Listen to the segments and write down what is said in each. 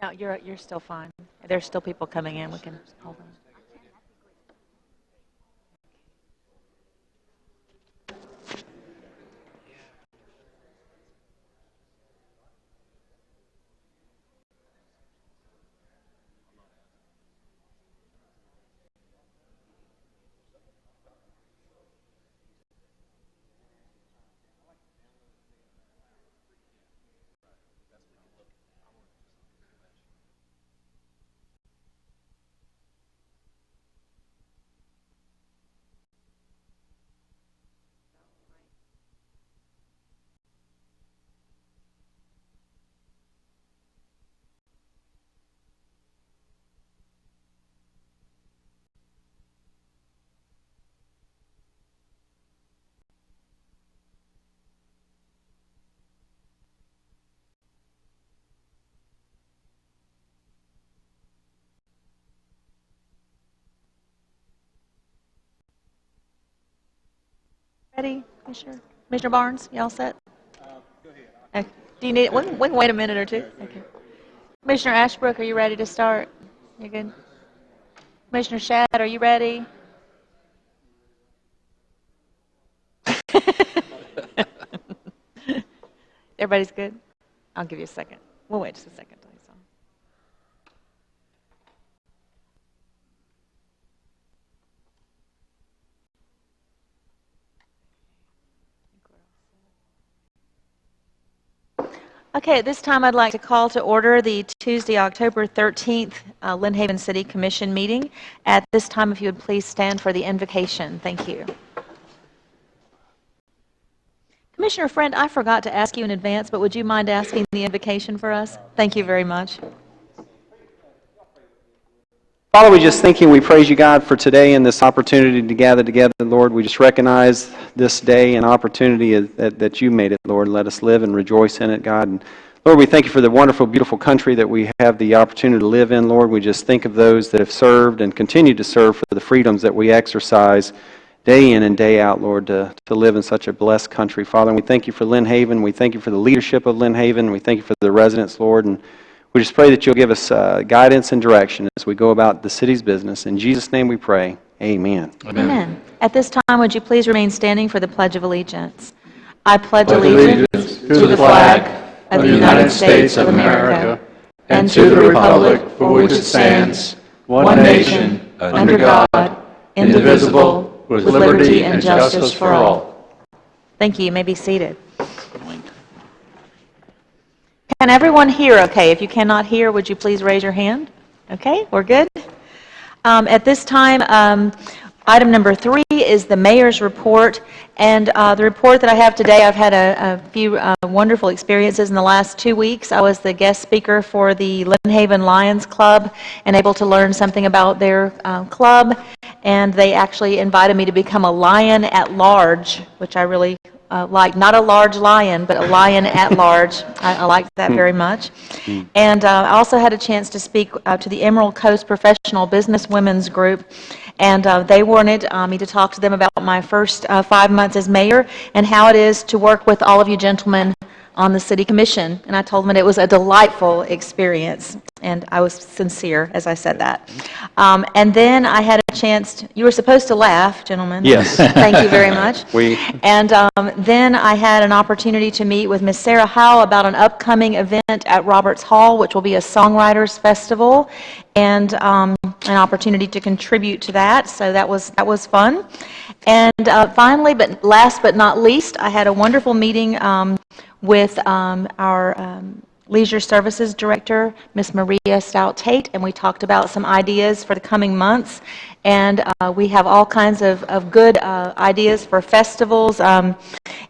No, you're still fine. There's still people coming in. We can hold on. Ready, Commissioner Barnes? You all set? Go ahead. Okay. Do you need? We can wait a minute or two. Okay. Commissioner Ashbrook, are you ready to start? You good? Commissioner Shad, are you ready? Everybody's good? I'll give you a second. We'll wait just a second. Okay, at this time I'd like to call to order the Tuesday, October 13th Lynn Haven City Commission meeting. At this time, if you would please stand for the invocation. Thank you. Commissioner Friend, I forgot to ask you in advance, but would you mind asking the invocation for us? Thank you very much. Father, we just thank you and we praise you, God, for today and this opportunity to gather together, Lord. We just recognize this day and opportunity that you made it, Lord. Let us live and rejoice in it, God. And Lord, we thank you for the wonderful, beautiful country that we have the opportunity to live in, Lord. We just think of those that have served and continue to serve for the freedoms that we exercise day in and day out, Lord, to live in such a blessed country. Father, and we thank you for Lynn Haven. We thank you for the leadership of Lynn Haven. We thank you for the residents, Lord. And we just pray that you'll give us guidance and direction as we go about the city's business. In Jesus' name we pray. Amen. Amen. At this time, would you please remain standing for the Pledge of Allegiance? I pledge allegiance to the flag of the United States of America and to the republic for which it stands, one nation, under God, indivisible, with liberty and justice for all. Thank you. You may be seated. Can everyone hear okay? If you cannot hear, would you please raise your hand? Okay, we're good. At this time, item number 3 is the mayor's report. And the report that I have today, I've had a few wonderful experiences in the last 2 weeks. I was the guest speaker for the Lynn Haven Lions Club and able to learn something about their club. And they actually invited me to become a lion at large, which I really like. Not a large lion, but a lion at large. I like that very much. And I also had a chance to speak to the Emerald Coast Professional Business Women's Group. And they wanted me to talk to them about my first 5 months as mayor and how it is to work with all of you gentlemen on the city commission. And I told them that it was a delightful experience. And I was sincere as I said that. And then I had a chance you were supposed to laugh, gentlemen. Yes. Thank you very much. And then I had an opportunity to meet with Miss Sarah Howe about an upcoming event at Roberts Hall, which will be a songwriters festival, and an opportunity to contribute to that. So that was fun. And finally, but last but not least, I had a wonderful meeting with our Leisure Services Director, Miss Maria Stout-Tate, and we talked about some ideas for the coming months. And we have all kinds of good ideas for festivals,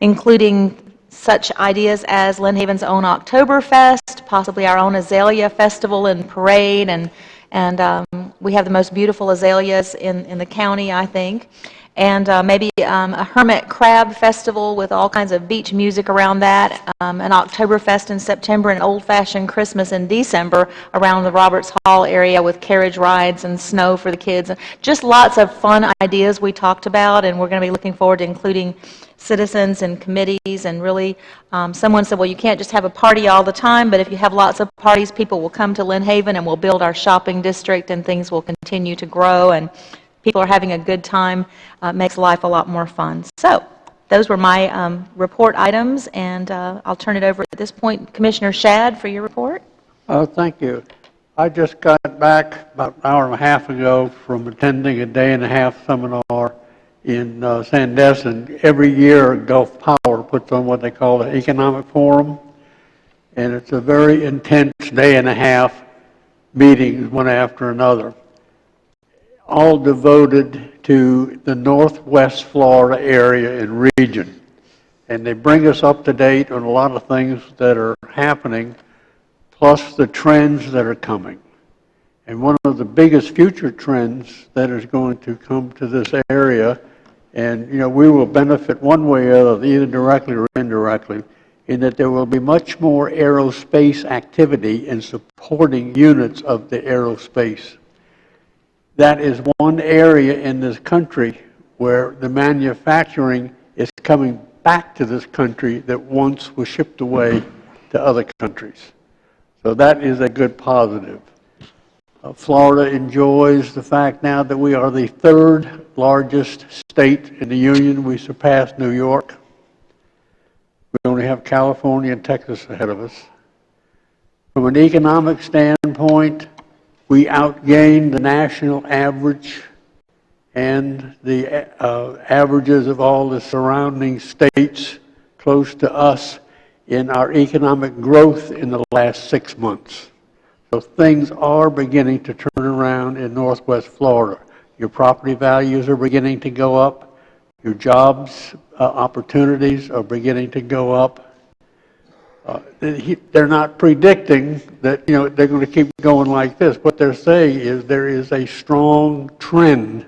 including such ideas as Lynn Haven's own Oktoberfest, possibly our own Azalea Festival and Parade, and we have the most beautiful azaleas in the county, I think. and maybe a hermit crab festival with all kinds of beach music around that, an Oktoberfest in September, and old-fashioned Christmas in December around the Roberts Hall area with carriage rides and snow for the kids. Just lots of fun ideas we talked about, and we're going to be looking forward to including citizens and committees, and really, someone said, well, you can't just have a party all the time, but if you have lots of parties, people will come to Lynn Haven, and we'll build our shopping district, and things will continue to grow, and people are having a good time. Makes life a lot more fun. So those were my report items, and I'll turn it over at this point, Commissioner Shad, for your report. Thank you. I just got back about an hour and a half ago from attending a day-and-a-half seminar in Sandestin. Every year, Gulf Power puts on what they call the Economic Forum, and it's a very intense day-and-a-half meetings, one after another, all devoted to the Northwest Florida area and region. And they bring us up to date on a lot of things that are happening, plus the trends that are coming. And one of the biggest future trends that is going to come to this area, and we will benefit one way or the other, either directly or indirectly, in that there will be much more aerospace activity in supporting units of the aerospace. That is one area in this country where the manufacturing is coming back to this country that once was shipped away to other countries. So that is a good positive. Florida enjoys the fact now that we are the third largest state in the union. We surpassed New York. We only have California and Texas ahead of us. From an economic standpoint, we outgained the national average and the averages of all the surrounding states close to us in our economic growth in the last 6 months. So things are beginning to turn around in Northwest Florida. Your property values are beginning to go up. Your jobs opportunities are beginning to go up. They're not predicting that they're going to keep going like this. What they're saying is there is a strong trend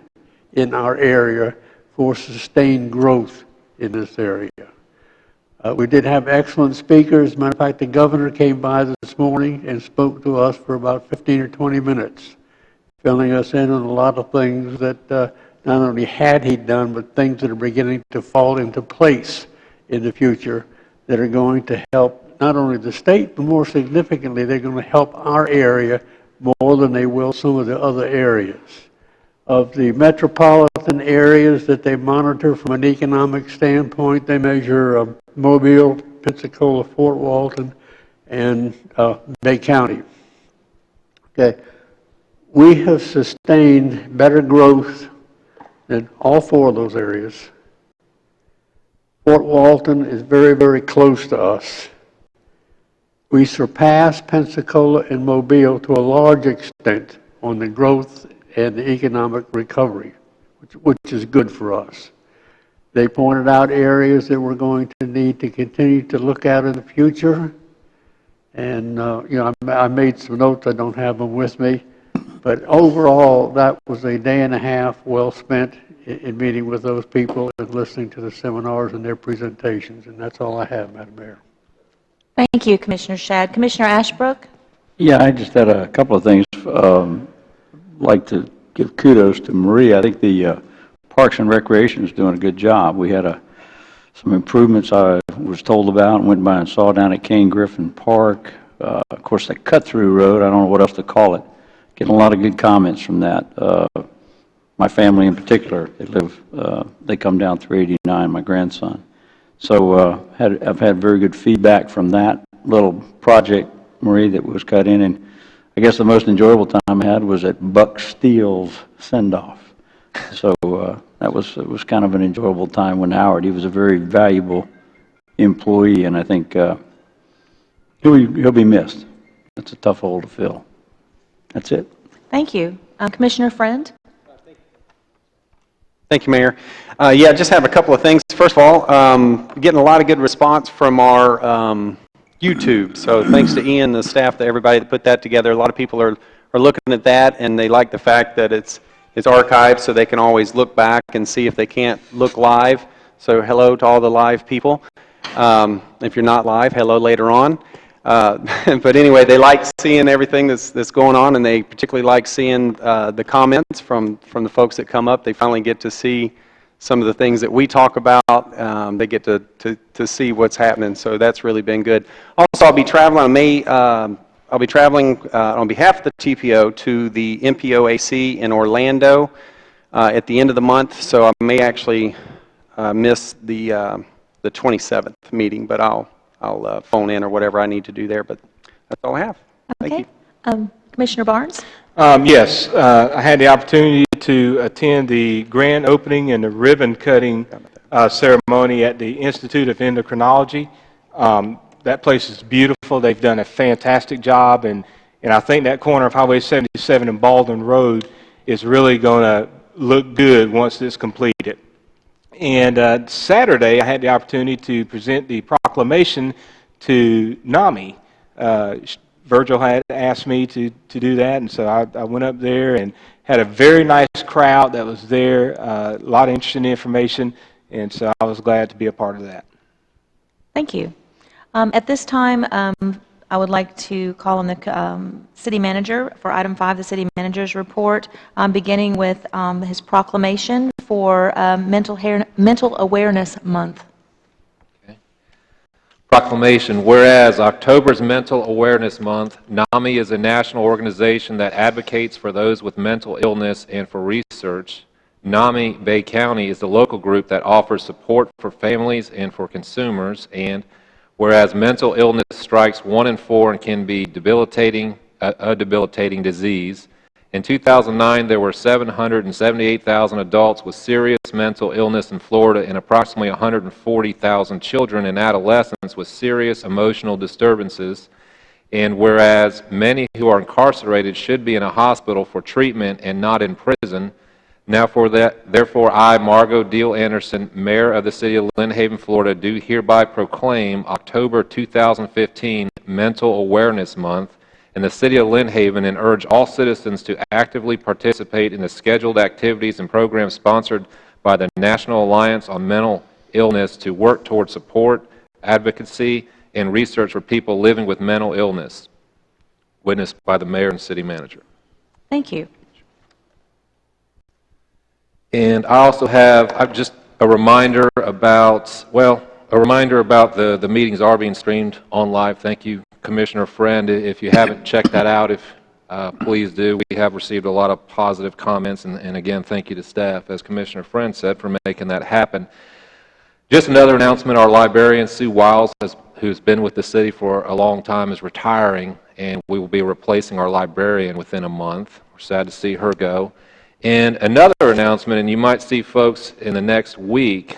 in our area for sustained growth in this area. We did have excellent speakers. As a matter of fact, the governor came by this morning and spoke to us for about 15 or 20 minutes, filling us in on a lot of things that not only had he done, but things that are beginning to fall into place in the future that are going to help not only the state, but more significantly, they're going to help our area more than they will some of the other areas. Of the metropolitan areas that they monitor from an economic standpoint, they measure Mobile, Pensacola, Fort Walton, and Bay County. Okay, we have sustained better growth than all four of those areas. Fort Walton is very, very close to us. We surpass Pensacola and Mobile to a large extent on the growth and the economic recovery, which is good for us. They pointed out areas that we're going to need to continue to look at in the future. And, I made some notes. I don't have them with me. But overall, that was a day and a half well spent in meeting with those people and listening to the seminars and their presentations. And that's all I have, Madam Mayor. Thank you, Commissioner Shad. Commissioner Ashbrook? Yeah, I just had a couple of things. Like to give kudos to Marie. I think the Parks and Recreation is doing a good job. We had some improvements I was told about and went by and saw down at Kane Griffin Park. Of course, that cut-through road, I don't know what else to call it. Getting a lot of good comments from that. My family in particular, they come down through 89, my grandson. So I've had very good feedback from that little project, Marie, that was cut in. And I guess the most enjoyable time I had was at Buck Steele's send-off. So it was kind of an enjoyable time when Howard, he was a very valuable employee, and I think he'll be missed. That's a tough hole to fill. That's it. Thank you. Commissioner Friend? Thank you, Mayor. Yeah, just have a couple of things. First of all, getting a lot of good response from our YouTube. So thanks to Ian, the staff, everybody that put that together. A lot of people are looking at that, and they like the fact that it's It's archived, so they can always look back and see if they can't look live. So hello to all the live people. If you're not live, hello later on. But anyway, they like seeing everything that's going on, and they particularly like seeing the comments from the folks that come up. They finally get to see some of the things that we talk about. They get to see what's happening, so that's really been good. Also, I'll be traveling on May. I'll be traveling on behalf of the TPO to the MPOAC in Orlando at the end of the month, so I may actually miss the 27th meeting, but I'll phone in or whatever I need to do there, but that's all I have. Thank you. Commissioner Barnes? Yes, I had the opportunity to attend the grand opening and the ribbon cutting ceremony at the Institute of Endocrinology. That place is beautiful. They've done a fantastic job, and I think that corner of Highway 77 and Baldwin Road is really going to look good once it's completed. And Saturday, I had the opportunity to present the proclamation to NAMI. Virgil had asked me to do that, and so I went up there and had a very nice crowd that was there, a lot of interesting information, and so I was glad to be a part of that. Thank you. At this time, I would like to call on the city manager for item 5, the city manager's report, beginning with his proclamation for Mental Awareness Month. Okay. Proclamation, whereas October is Mental Awareness Month, NAMI is a national organization that advocates for those with mental illness and for research. NAMI Bay County is the local group that offers support for families and for consumers, and whereas mental illness strikes 1 in 4 and can be a debilitating disease. In 2009, there were 778,000 adults with serious mental illness in Florida and approximately 140,000 children and adolescents with serious emotional disturbances. And whereas many who are incarcerated should be in a hospital for treatment and not in prison, therefore I, Margot Deal Anderson, Mayor of the City of Lynn Haven, Florida, do hereby proclaim October 2015 Mental Awareness Month in the City of Lynn Haven and urge all citizens to actively participate in the scheduled activities and programs sponsored by the National Alliance on Mental Illness to work toward support, advocacy, and research for people living with mental illness. Witnessed by the Mayor and City Manager. Thank you. And I also have just a reminder about, the meetings are being streamed on live. Thank you, Commissioner Friend. If you haven't checked that out, please do. We have received a lot of positive comments, and again, thank you to staff, as Commissioner Friend said, for making that happen. Just another announcement, our librarian, Sue Wiles, who's been with the city for a long time, is retiring, and we will be replacing our librarian within a month. We're sad to see her go. And another announcement, and you might see folks in the next week,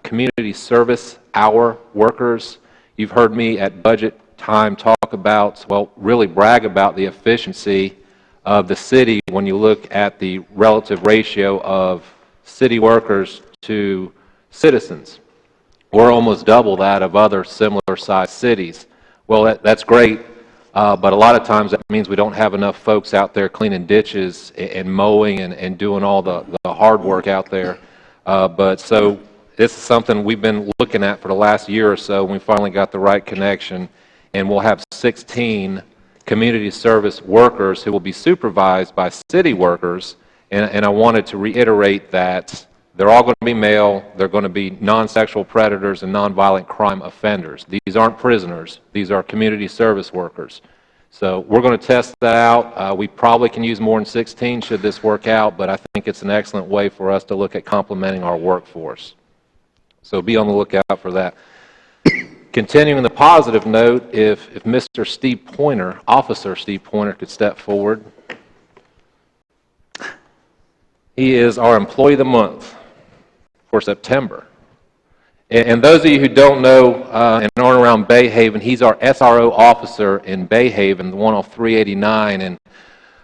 community service hour workers. You've heard me at budget time talk about, really brag about the efficiency of the city when you look at the relative ratio of city workers to citizens. We're almost double that of other similar sized cities. Well, that's great. But a lot of times that means we don't have enough folks out there cleaning ditches and mowing and doing all the hard work out there. So this is something we've been looking at for the last year or so. We finally got the right connection, and we'll have 16 community service workers who will be supervised by city workers. And I wanted to reiterate that they're all going to be male, they're going to be non-sexual predators and nonviolent crime offenders. These aren't prisoners, these are community service workers. So we're going to test that out. We probably can use more than 16 should this work out, but I think it's an excellent way for us to look at complementing our workforce. So be on the lookout for that. Continuing the positive note, if Mr. Steve Pointer, Officer Steve Pointer, could step forward. He is our Employee of the Month for September. And those of you who don't know and aren't around Bay Haven, he's our SRO officer in Bay Haven, the one off 389. And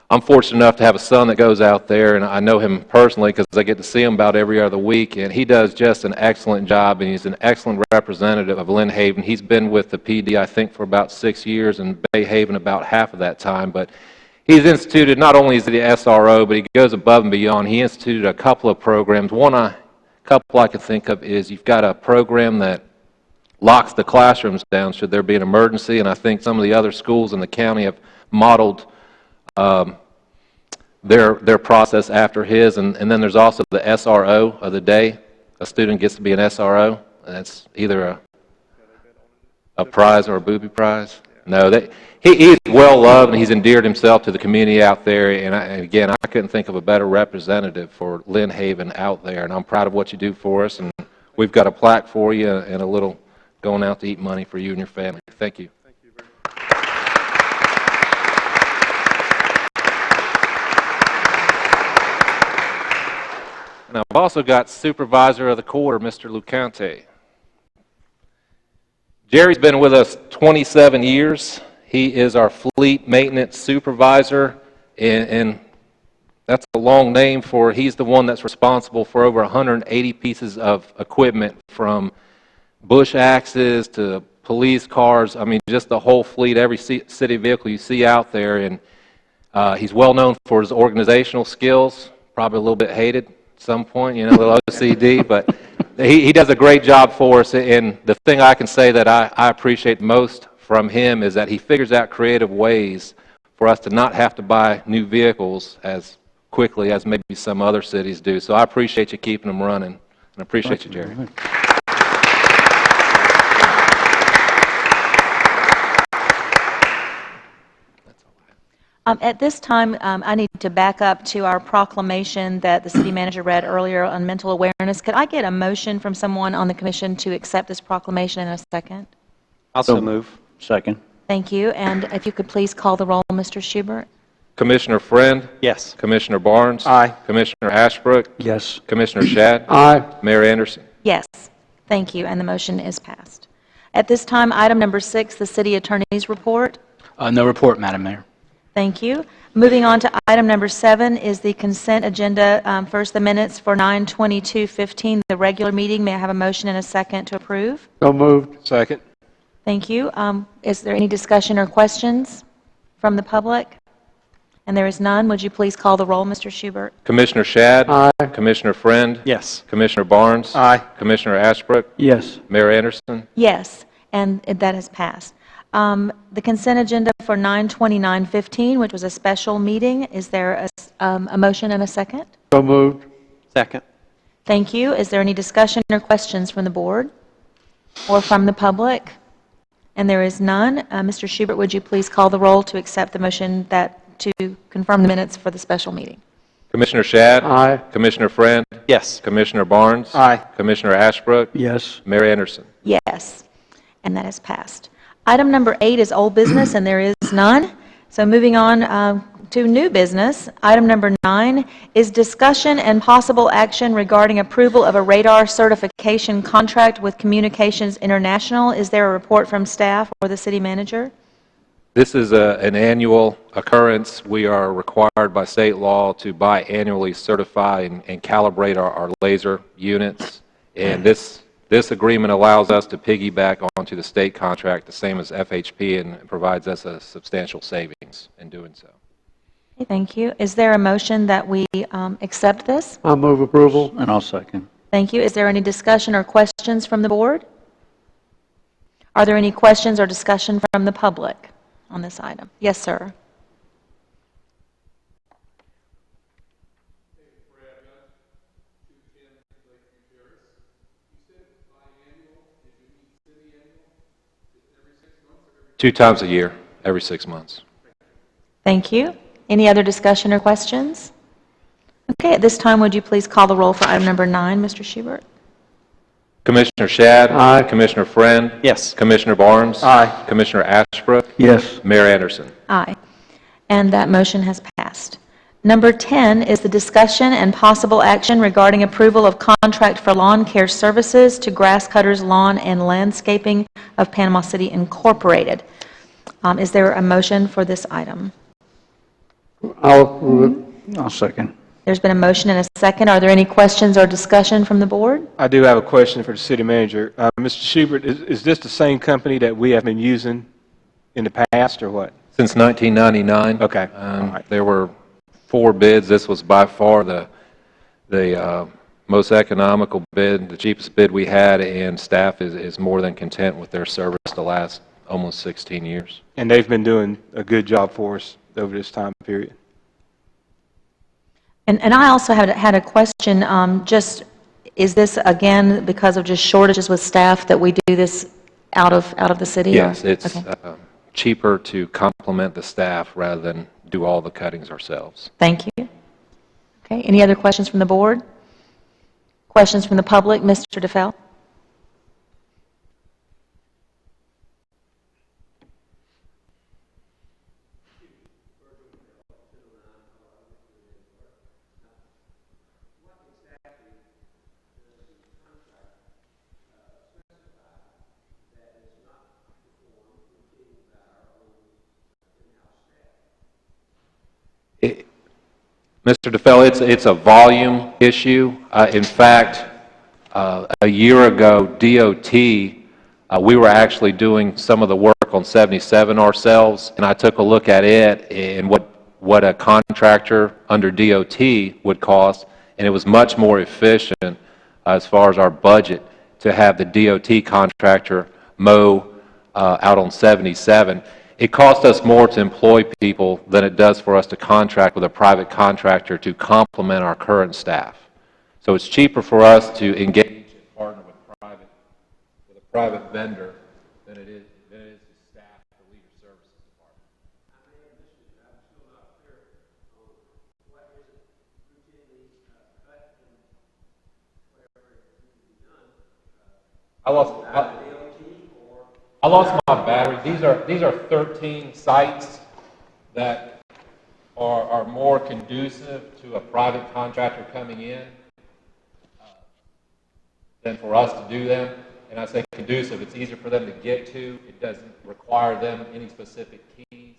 I'm fortunate enough to have a son that goes out there, and I know him personally because I get to see him about every other week. And he does just an excellent job, and he's an excellent representative of Lynn Haven. He's been with the PD, I think, for about 6 years, and Bay Haven about half of that time. But he's instituted, not only is he the SRO, but he goes above and beyond. He instituted a couple of programs. Couple I can think of is you've got a program that locks the classrooms down should there be an emergency, and I think some of the other schools in the county have modeled their process after his. And then there's also the SRO of the day. A student gets to be an SRO, and that's either a prize or a booby prize. No, he's well loved, and he's endeared himself to the community out there. And again, I couldn't think of a better representative for Lynn Haven out there. And I'm proud of what you do for us. And we've got a plaque for you and a little going out to eat money for you and your family. Thank you. Thank you very much. And I've also got Supervisor of the Quarter, Mr. Lucante. Jerry's been with us 27 years. He is our fleet maintenance supervisor, and that's a long name for he's the one that's responsible for over 180 pieces of equipment, from bush axes to police cars. I mean, just the whole fleet, every city vehicle you see out there. And he's well known for his organizational skills, probably a little bit hated at some point, a little OCD, but he does a great job for us. And the thing I can say that I appreciate most from him is that he figures out creative ways for us to not have to buy new vehicles as quickly as maybe some other cities do. So I appreciate you keeping them running, and I appreciate you, Jerry. At this time, I need to back up to our proclamation that the city manager read earlier on mental awareness. Could I get a motion from someone on the commission to accept this proclamation in a second? Also move. Second. Thank you. And if you could please call the roll, Mr. Schubert. Commissioner Friend? Yes. Commissioner Barnes? Aye. Commissioner Ashbrook? Yes. Commissioner Shad? Aye. Mayor Anderson? Yes. Thank you. And the motion is passed. At this time, item number 6, the city attorney's report. No report, Madam Mayor. Thank you. Moving on to item number 7 is the consent agenda. First, the minutes for 9/22/15, the regular meeting. May I have a motion and a second to approve? So moved. Second. Thank you. Is there any discussion or questions from the public? And there is none. Would you please call the roll, Mr. Schubert? Commissioner Shad? Aye. Commissioner Friend? Yes. Commissioner Barnes? Aye. Commissioner Ashbrook? Yes. Mayor Anderson? Yes, and that has passed. The consent agenda for 9/29/15, which was a special meeting. Is there a motion and a second? So moved. Second. Thank you. Is there any discussion or questions from the board or from the public? And there is none. Mr. Schubert, would you please call the roll to accept the motion to confirm the minutes for the special meeting? Commissioner Shad? Aye. Commissioner Friend? Yes. Commissioner Barnes? Aye. Commissioner Ashbrook? Yes. Mayor Anderson? Yes, and that has passed. Item number 8 is old business, and there is none. So moving on to new business, item number 9 is discussion and possible action regarding approval of a radar certification contract with Communications International. Is there a report from staff or the city manager? This is an annual occurrence. We are required by state law to biannually certify and calibrate our laser units. And this agreement allows us to piggyback onto the state contract, the same as FHP, and provides us a substantial savings in doing so. Okay, thank you. Is there a motion that we accept this? I'll move approval. And I'll second. Thank you. Is there any discussion or questions from the board? Are there any questions or discussion from the public on this item? Yes, sir. Two times a year, every 6 months. Thank you. Any other discussion or questions? Okay, at this time, would you please call the roll for item number 9, Mr. Schubert? Commissioner Shad? Aye. Commissioner Friend? Yes. Commissioner Barnes? Aye. Commissioner Ashbrook? Yes. Mayor Anderson? Aye. And that motion has passed. Number 10 is the discussion and possible action regarding approval of contract for lawn care services to Grass Cutters Lawn and Landscaping of Panama City Incorporated. Is there a motion for this item? I'll approve it. I'll second. There's been a motion and a second. Are there any questions or discussion from the board? I do have a question for the city manager. Mr. Schubert, is this the same company that we have been using in the past, or what? Since 1999. Okay, all right. There were 4 bids. This was by far the most economical bid, the cheapest bid we had, and staff is more than content with their service the last almost 16 years. And they've been doing a good job for us over this time period. And I also had a question, just, is this, again, because of just shortages with staff that we do this out of the city? Yes, or? it's Okay. cheaper to complement the staff rather than do all the cuttings ourselves. Thank you. Okay, any other questions from the board? Questions from the public? Mr. DeFell? Mr. DeFell, it's a volume issue. In fact, a year ago, DOT, we were actually doing some of the work on 77 ourselves, and I took a look at it and what a contractor under DOT would cost, and it was much more efficient as far as our budget to have the DOT contractor mow out on 77. It costs us more to employ people than it does for us to contract with a private contractor to complement our current staff. So it's cheaper for us to engage and partner with a private vendor than it is to staff the Leader Services Department. I lost my battery. These are 13 sites that are more conducive to a private contractor coming in than for us to do them. And I say conducive, it's easier for them to get to. It doesn't require them any specific keys.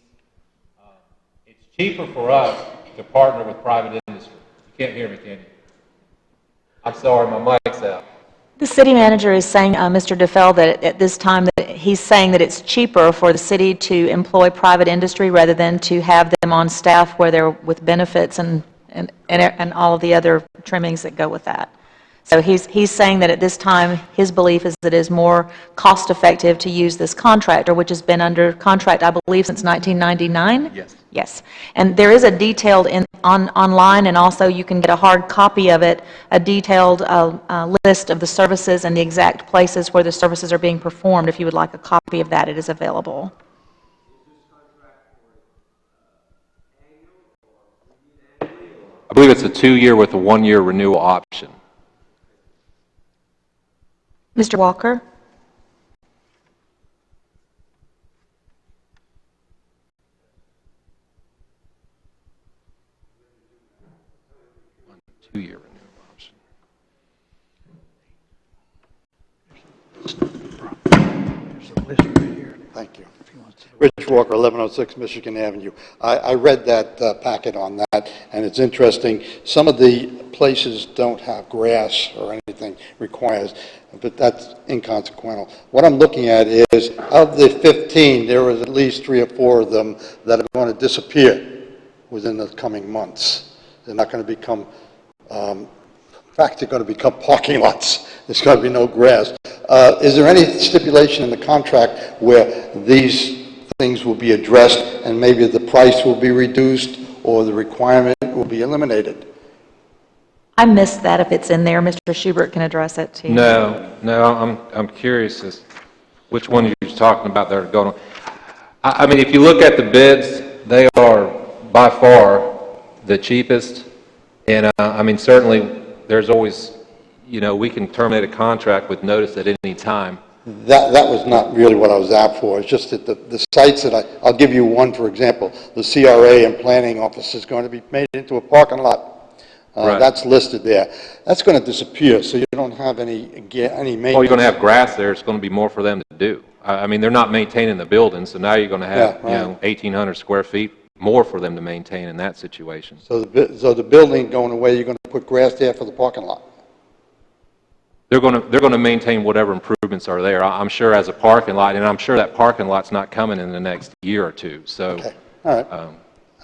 It's cheaper for us to partner with private industry. You can't hear me, can you? I'm sorry, my mic's out. The city manager is saying, Mr. DeFell, that at this time that he's saying that it's cheaper for the city to employ private industry rather than to have them on staff where they're with benefits and all of the other trimmings that go with that. So he's saying that at this time, his belief is that it is more cost-effective to use this contractor, which has been under contract, I believe, since 1999? Yes. Yes. And there is a detailed online, and also you can get a hard copy of it, a detailed list of the services and the exact places where the services are being performed. If you would like a copy of that, it is available. I believe it's a 2-year with a 1-year renewal option. Mr. Walker? Two-year renewal option. Thank you. Rich Walker, 1106 Michigan Avenue. I read that packet on that, and it's interesting. Some of the places don't have grass or anything requires, but that's inconsequential. What I'm looking at is, of the 15, there was at least 3 or 4 of them that are going to disappear within the coming months. They're not going to become, in fact, they're going to become parking lots. There's going to be no grass. Is there any stipulation in the contract where these things will be addressed and maybe the price will be reduced or the requirement will be eliminated? I missed that. If it's in there, Mr. Schubert can address it too. No, I'm curious as which one you're talking about that are going on. I mean, if you look at the bids, they are by far the cheapest. And I mean, certainly there's always, we can terminate a contract with notice at any time. That was not really what I was out for. It's just that the sites that I'll give you one, for example, the CRA and planning office is going to be made into a parking lot. Right. That's listed there. That's going to disappear, so you don't have any maintenance. Well, you're going to have grass there. It's going to be more for them to do. I mean, they're not maintaining the building, so now you're going to have, 1,800 square feet more for them to maintain in that situation. So the building going away, you're going to put grass there for the parking lot. they're going to maintain whatever improvements are there. I'm sure as a parking lot, and I'm sure that parking lot's not coming in the next year or two. So, Okay, all right.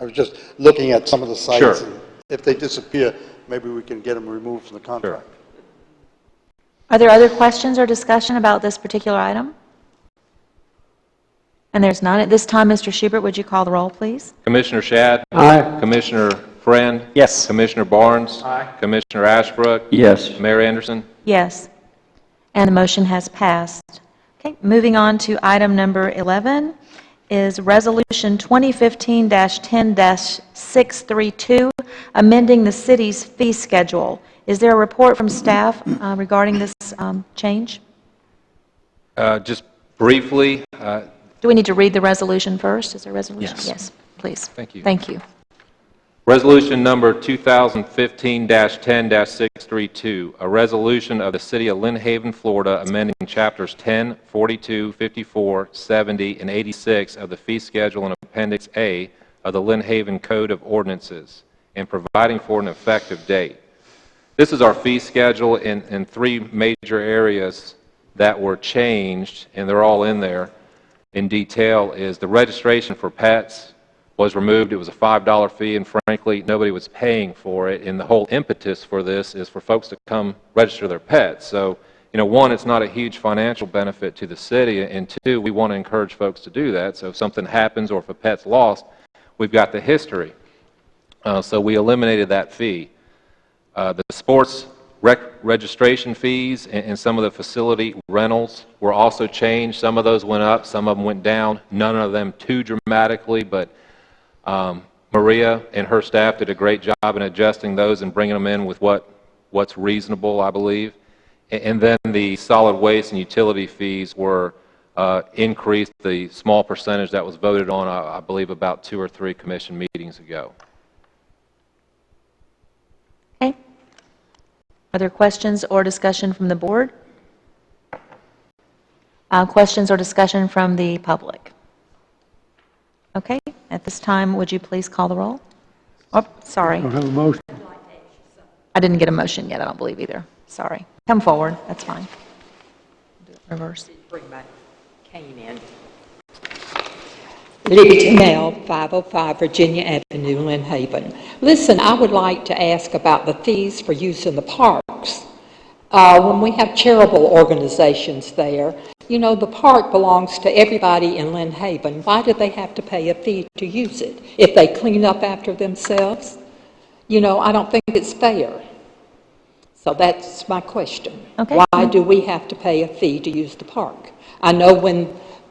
I was just looking at some of the sites. Sure. And if they disappear, maybe we can get them removed from the contract. Are there other questions or discussion about this particular item? And there's none. At this time, Mr. Schubert, would you call the roll, please? Commissioner Shad? Aye. Commissioner Friend? Yes. Commissioner Barnes? Aye. Commissioner Ashbrook? Yes. Mayor Anderson? Yes. And the motion has passed. Okay, moving on to item number 11 is Resolution 2015-10-632, amending the city's fee schedule. Is there a report from staff regarding this change? Just briefly, Do we need to read the resolution first? Is there a resolution? Yes. Yes, please. Thank you. Thank you. Resolution number 2015-10-632, a resolution of the City of Lynn Haven, Florida, amending Chapters 10, 42, 54, 70, and 86 of the fee schedule in Appendix A of the Lynn Haven Code of Ordinances, and providing for an effective date. This is our fee schedule in three major areas that were changed, and they're all in there in detail, is the registration for pets was removed. It was a $5 fee, and frankly, nobody was paying for it. And the whole impetus for this is for folks to come register their pets. So, one, it's not a huge financial benefit to the city, and two, we want to encourage folks to do that. So if something happens or if a pet's lost, we've got the history. So we eliminated that fee. The sports registration fees and some of the facility rentals were also changed. Some of those went up, some of them went down, none of them too dramatically, but Maria and her staff did a great job in adjusting those and bringing them in with what's reasonable, I believe. And then the solid waste and utility fees were increased, the small percentage that was voted on, I believe, about 2 or 3 commission meetings ago. Okay. Are there questions or discussion from the board? Questions or discussion from the public? Okay. At this time, would you please call the roll? Oh, sorry. Don't have a motion. I didn't get a motion yet, I don't believe either. Sorry. Come forward. That's fine. Do it reverse. Bring my cane in. Liberty Mail, 505 Virginia Avenue, Lynn Haven. Listen, I would like to ask about the fees for use in the parks. When we have charitable organizations there, the park belongs to everybody in Lynn Haven. Why do they have to pay a fee to use it if they clean up after themselves? I don't think it's fair. So that's my question. Okay. Why do we have to pay a fee to use the park? I know when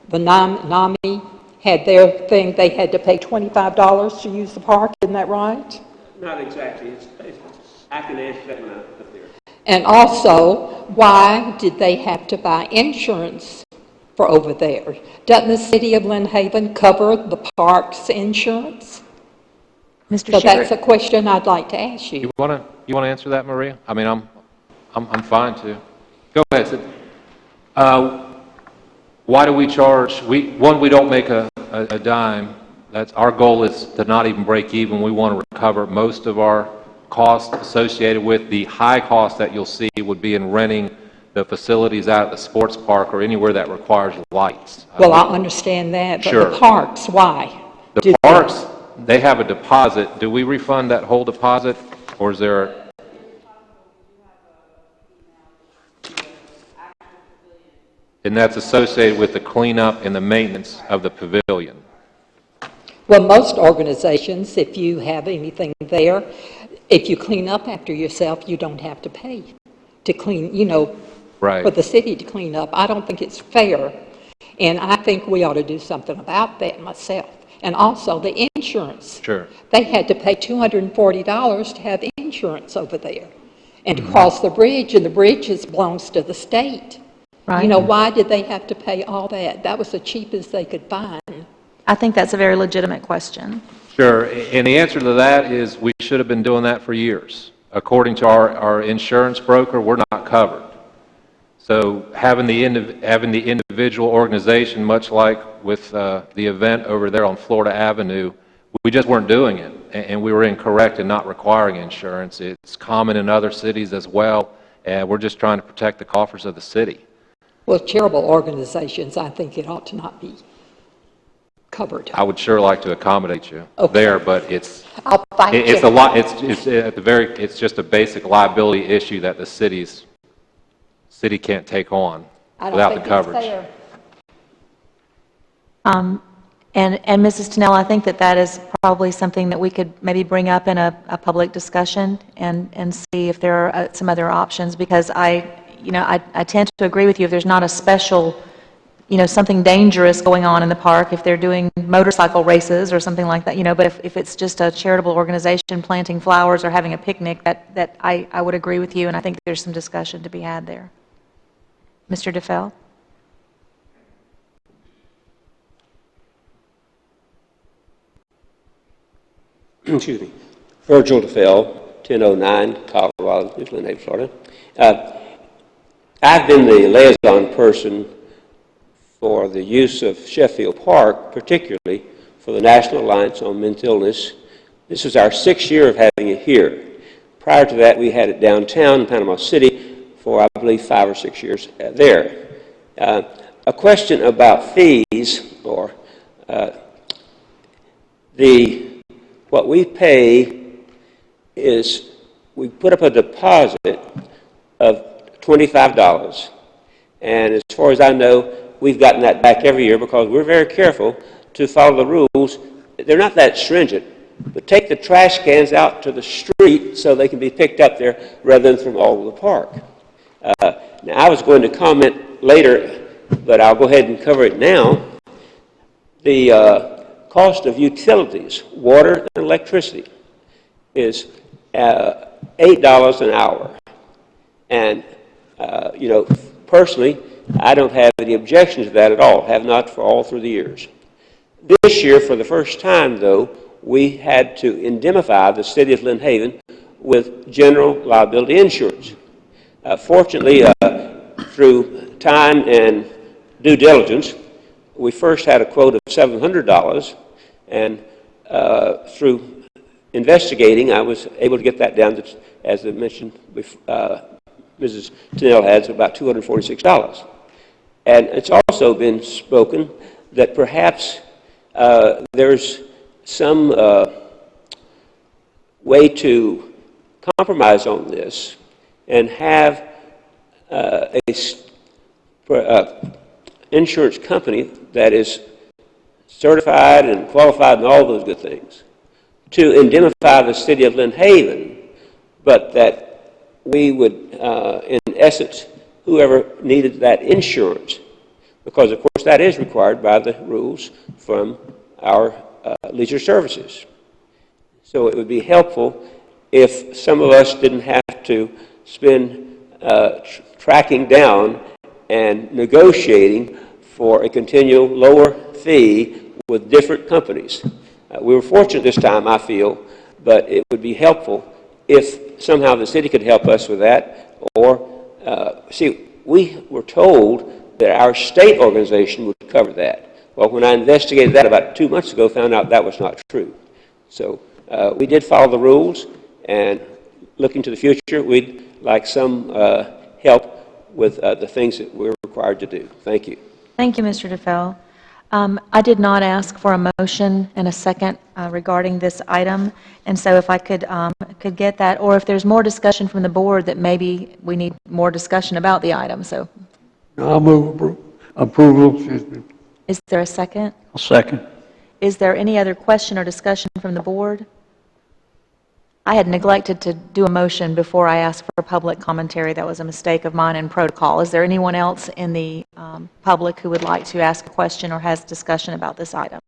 the NAMI had their thing, they had to pay $25 to use the park. Isn't that right? Not exactly. I can answer that when I up there. And also, why did they have to buy insurance for over there? Doesn't the city of Lynn Haven cover the park's insurance? Mr. So Schubert? that's a question I'd like to ask you. You want to answer that, Maria? I mean, I'm fine to. Go ahead, Sid. Why do we charge? We don't make a dime. That's our goal is to not even break even. We want to recover most of our costs associated with the high cost that you'll see would be in renting the facilities out at the sports park or anywhere that requires lights. Well, I understand that, but Sure. the parks, why? The parks, they have a deposit. Do we refund that whole deposit, or is there? And that's associated with the cleanup and the maintenance of the pavilion. Well, most organizations, if you have anything there, if you clean up after yourself, you don't have to pay to clean, Right. for the city to clean up. I don't think it's fair, and I think we ought to do something about that myself. And also the insurance. Sure. They had to pay $240 to have insurance over there and to cross the bridge, and the bridge belongs to the state. Right. Why did they have to pay all that? That was the cheapest they could find. I think that's a very legitimate question. Sure, and the answer to that is we should have been doing that for years. According to our insurance broker, we're not covered. So having the individual organization, much like with the event over there on Florida Avenue, we just weren't doing it, and we were incorrect in not requiring insurance. It's common in other cities as well, and we're just trying to protect the coffers of the city. Well, charitable organizations, I think it ought to not be covered. I would sure like to accommodate you Okay. there, but it's I'll fight you. it's a lot. It's at the very. It's just a basic liability issue that the city can't take on I don't without think the coverage. it's fair. And Mrs. Tennell, I think that that is probably something that we could maybe bring up in a public discussion and see if there are some other options, because I tend to agree with you. If there's not a special, something dangerous going on in the park, if they're doing motorcycle races or something like that, but if it's just a charitable organization planting flowers or having a picnic, that I would agree with you, and I think there's some discussion to be had there. Mr. DeFell? Excuse me, Virgil DeFell, 1009 Colorado, Lynn Haven, Florida. I've been the liaison person for the use of Sheffield Park, particularly for the National Alliance on Mental Illness. This is our 6th year of having it here. Prior to that, we had it downtown in Panama City for, I believe, 5 or 6 years there. A question about fees, or what we pay is we put up a deposit of $25, and as far as I know, we've gotten that back every year because we're very careful to follow the rules. They're not that stringent, but take the trash cans out to the street so they can be picked up there rather than from all over the park. Now, I was going to comment later, but I'll go ahead and cover it now. The cost of utilities, water and electricity, is $8 an hour. And, personally, I don't have any objection to that at all, have not for all through the years. This year, for the first time, though, we had to indemnify the city of Lynn Haven with general liability insurance. Fortunately, through time and due diligence, we first had a quote of $700, and through investigating, I was able to get that down to, as I mentioned, Mrs. Tennell had, about $246. And it's also been spoken that perhaps there's some way to compromise on this and have a insurance company that is certified and qualified and all those good things to indemnify the city of Lynn Haven, but that we would, in essence, whoever needed that insurance, because of course that is required by the rules from our leisure services. So it would be helpful if some of us didn't have to spend tracking down and negotiating for a continual lower fee with different companies. We were fortunate this time, I feel, but it would be helpful if somehow the city could help us with that. Or, see, we were told that our state organization would cover that. Well, when I investigated that about 2 months ago, found out that was not true. So we did follow the rules, and looking to the future, we'd like some help with the things that we're required to do. Thank you. Thank you, Mr. DeFell. I did not ask for a motion and a second regarding this item, and so if I could get that, or if there's more discussion from the board that maybe we need more discussion about the item. So, I'll move approval. Excuse me. is there a second? I'll second. Is there any other question or discussion from the board? I had neglected to do a motion before I asked for public commentary. That was a mistake of mine in protocol. Is there anyone else in the public who would like to ask a question or has discussion about this item?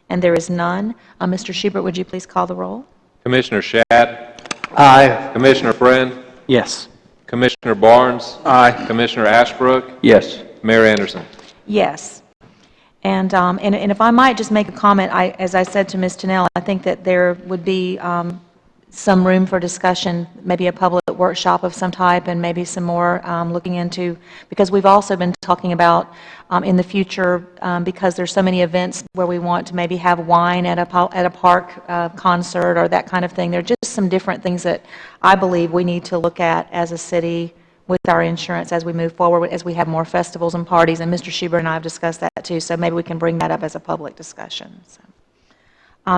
And there is none. Mr. Schubert, would you please call the roll? Commissioner Shad? Aye. Commissioner Friend? Yes. Commissioner Barnes? Aye. Commissioner Ashbrook? Yes. Mayor Anderson? Yes. And if I might just make a comment, as I said to Ms. Tennell, I think that there would be some room for discussion, maybe a public workshop of some type and maybe some more looking into, because we've also been talking about in the future, because there's so many events where we want to maybe have wine at a park concert or that kind of thing. There are just some different things that I believe we need to look at as a city with our insurance as we move forward, as we have more festivals and parties, and Mr. Schubert and I have discussed that too, so maybe we can bring that up as a public discussion. So.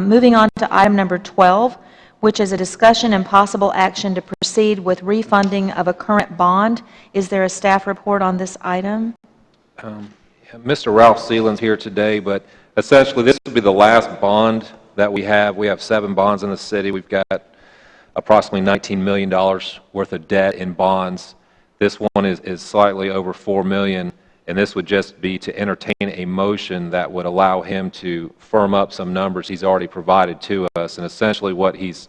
Moving on to item number 12, which is a discussion and possible action to proceed with refunding of a current bond. Is there a staff report on this item? Mr. Ralph Seeland's here today, but essentially this would be the last bond that we have. We have 7 bonds in the city. We've got approximately $19 million worth of debt in bonds. This one is slightly over $4 million, and this would just be to entertain a motion that would allow him to firm up some numbers he's already provided to us. And essentially what he's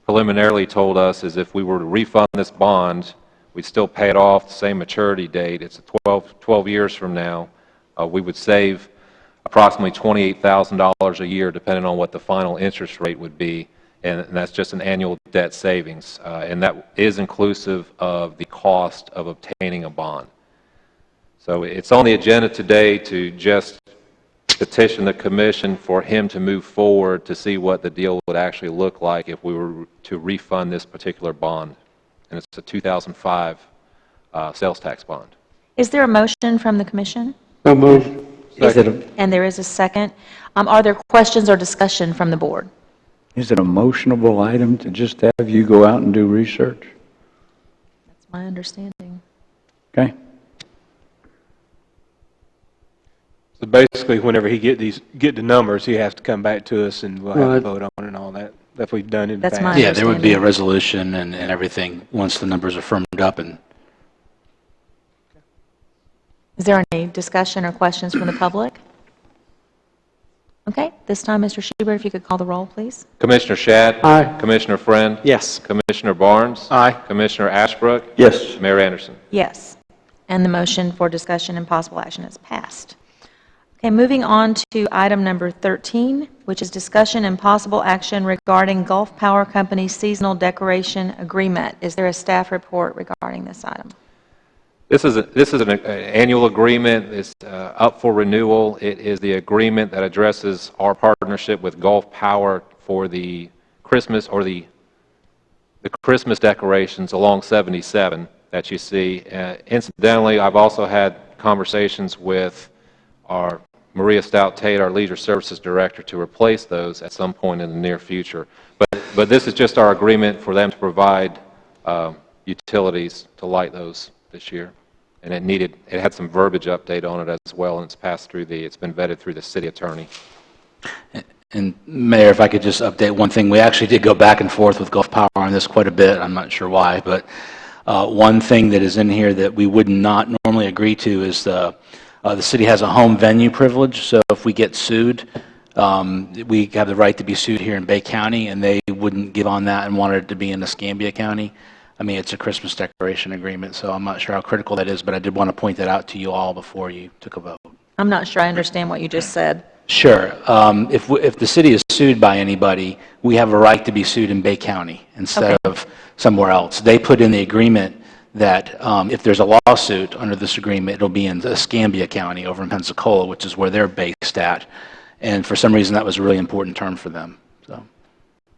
preliminarily told us is if we were to refund this bond, we'd still pay it off the same maturity date. It's 12 years from now. We would save approximately $28,000 a year, depending on what the final interest rate would be. And that's just an annual debt savings, and that is inclusive of the cost of obtaining a bond. So it's on the agenda today to just petition the commission for him to move forward to see what the deal would actually look like if we were to refund this particular bond. And it's a 2005 sales tax bond. Is there a motion from the commission? So moved. And there is a second. Are there questions or discussion from the board? Is it a motionable item to just have you go out and do research? That's my understanding. Okay. So basically, whenever he get the numbers, he has to come back to us, and we'll have to Right. vote on it and all that we've done in the That's past. my Yeah, there would be a understanding. resolution and everything once the numbers are firmed up. And Is there any discussion or questions from the public? Okay, this time, Mr. Schubert, if you could call the roll, please. Commissioner Shad? Aye. Commissioner Friend? Yes. Commissioner Barnes? Aye. Commissioner Ashbrook? Yes. Mayor Anderson? Yes. And the motion for discussion and possible action is passed. Okay, moving on to item number 13, which is discussion and possible action regarding Gulf Power Company seasonal decoration agreement. Is there a staff report regarding this item? This is an annual agreement. It's up for renewal. It is the agreement that addresses our partnership with Gulf Power for the Christmas or the Christmas decorations along 77 that you see. Incidentally, I've also had conversations with our Maria Stout-Tate, our Leisure Services Director, to replace those at some point in the near future. But this is just our agreement for them to provide utilities to light those this year. And it had some verbiage update on it as well, and it's been vetted through the city attorney. And Mayor, if I could just update one thing, we actually did go back and forth with Gulf Power on this quite a bit. I'm not sure why, but one thing that is in here that we would not normally agree to is the city has a home venue privilege. So if we get sued, we have the right to be sued here in Bay County, and they wouldn't give on that and wanted it to be in Escambia County. I mean, it's a Christmas decoration agreement, so I'm not sure how critical that is, but I did want to point that out to you all before you took a vote. I'm not sure I understand what you just said. Sure. If the city is sued by anybody, we have a right to be sued in Bay County instead of somewhere else. They put in the agreement that if there's a lawsuit under this agreement, it'll be in Escambia County over in Pensacola, which is where they're based at. And for some reason, that was a really important term for them. So.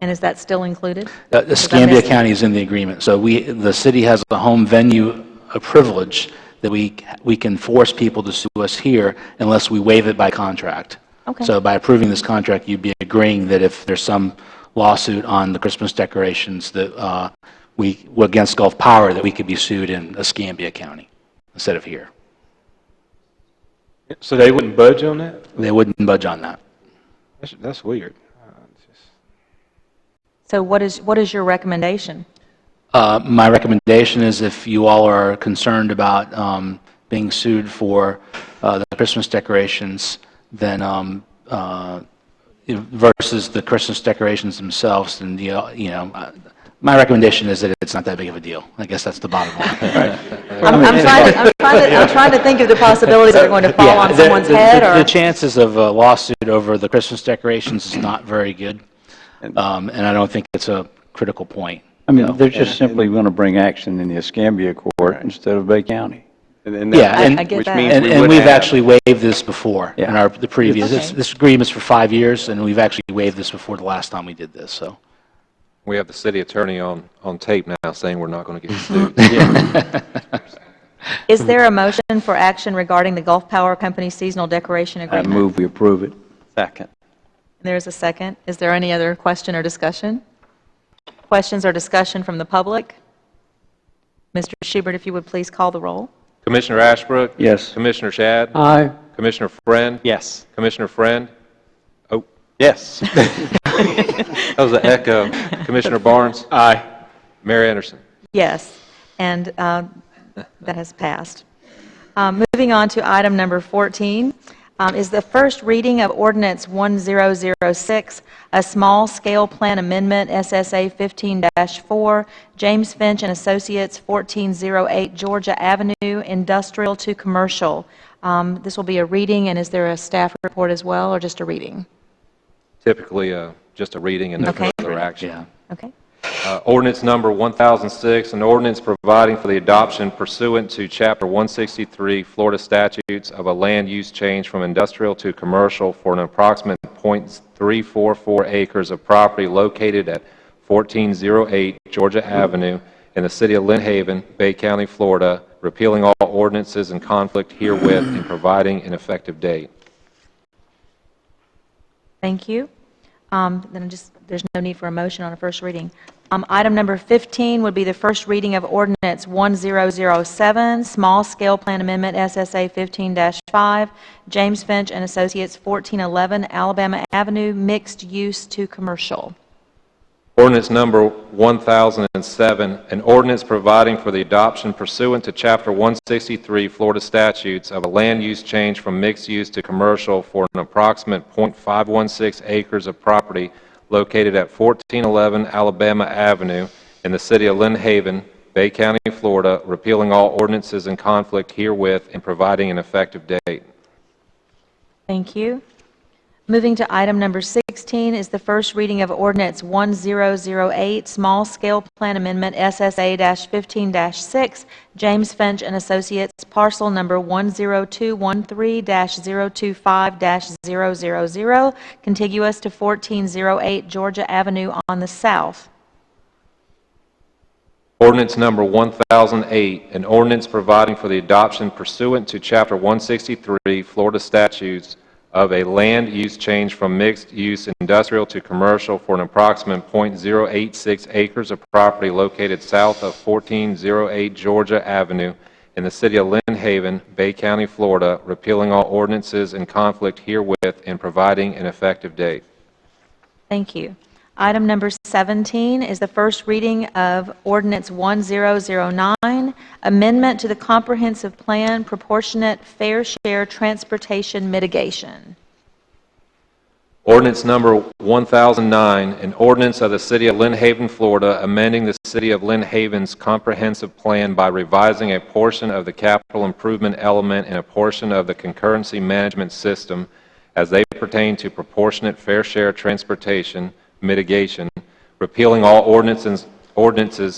And is that still included? Escambia County is in the agreement. So the city has a home venue privilege that we can force people to sue us here unless we waive it by contract. Okay. So by approving this contract, you'd be agreeing that if there's some lawsuit on the Christmas decorations that against Gulf Power, that we could be sued in Escambia County instead of here. So they wouldn't budge on that? They wouldn't budge on that. That's weird. So what is your recommendation? My recommendation is if you all are concerned about being sued for the Christmas decorations, then versus the Christmas decorations themselves, then my recommendation is that it's not that big of a deal. I guess that's the bottom line. I'm trying to think of the possibilities that are going to fall on someone's head. The chances of a lawsuit over the Christmas decorations is not very good, and I don't think it's a critical point. I mean, they're just simply going to bring action in the Escambia Court instead of Bay County. Yeah, and- I get which that. means we And would we've have- actually waived this before in Yeah. the previous, Okay. this agreement's for 5 years, and we've actually waived this before the last time we did this, so. We have the city attorney on tape now saying we're not going to get sued. Is there a motion for action regarding the Gulf Power Company seasonal decoration I agreement? move we approve it. Second. There's a second. Is there any other question or discussion? Questions or discussion from the public? Mr. Schubert, if you would please call the roll. Commissioner Ashbrook? Yes. Commissioner Shad? Aye. Commissioner Friend? Yes. Commissioner Friend? Oh, Yes. that was an echo. Commissioner Barnes? Aye. Mayor Anderson? Yes, and that has passed. Moving on to item number 14 is the first reading of Ordinance 1006, a small-scale plan amendment, SSA 15-4, James Finch and Associates, 1408 Georgia Avenue, industrial to commercial. This will be a reading, and is there a staff report as well, or just a reading? Typically, just a reading and no Okay. further action. Yeah. Okay. Ordinance number 1006, an ordinance providing for the adoption pursuant to Chapter 163 Florida statutes of a land use change from industrial to commercial for an approximate .344 acres of property located at 1408 Georgia Avenue in the city of Lynn Haven, Bay County, Florida, repealing all ordinances in conflict herewith and providing an effective date. Thank you. There's no need for a motion on a first reading. Item number 15 would be the first reading of Ordinance 1007, Small Scale Plan Amendment, SSA 15-5, James Finch and Associates, 1411 Alabama Avenue, mixed use to commercial. Ordinance number 1007, an ordinance providing for the adoption pursuant to Chapter 163 Florida statutes of a land use change from mixed use to commercial for an approximate .516 acres of property located at 1411 Alabama Avenue in the city of Lynn Haven, Bay County, Florida, repealing all ordinances in conflict herewith and providing an effective date. Thank you. Moving to item number 16 is the first reading of Ordinance 1008, Small Scale Plan Amendment, SSA-15-6, James Finch and Associates, parcel number 10213-025-000, contiguous to 1408 Georgia Avenue on the south. Ordinance number 1008, an ordinance providing for the adoption pursuant to Chapter 163 Florida statutes of a land use change from mixed use industrial to commercial for an approximate .086 acres of property located south of 1408 Georgia Avenue in the city of Lynn Haven, Bay County, Florida, repealing all ordinances in conflict herewith and providing an effective date. Thank you. Item number 17 is the first reading of Ordinance 1009, Amendment to the Comprehensive Plan Proportionate Fair Share Transportation Mitigation. Ordinance number 1009, an ordinance of the city of Lynn Haven, Florida, amending the city of Lynn Haven's comprehensive plan by revising a portion of the capital improvement element and a portion of the concurrency management system as they pertain to proportionate fair share transportation mitigation, repealing all ordinances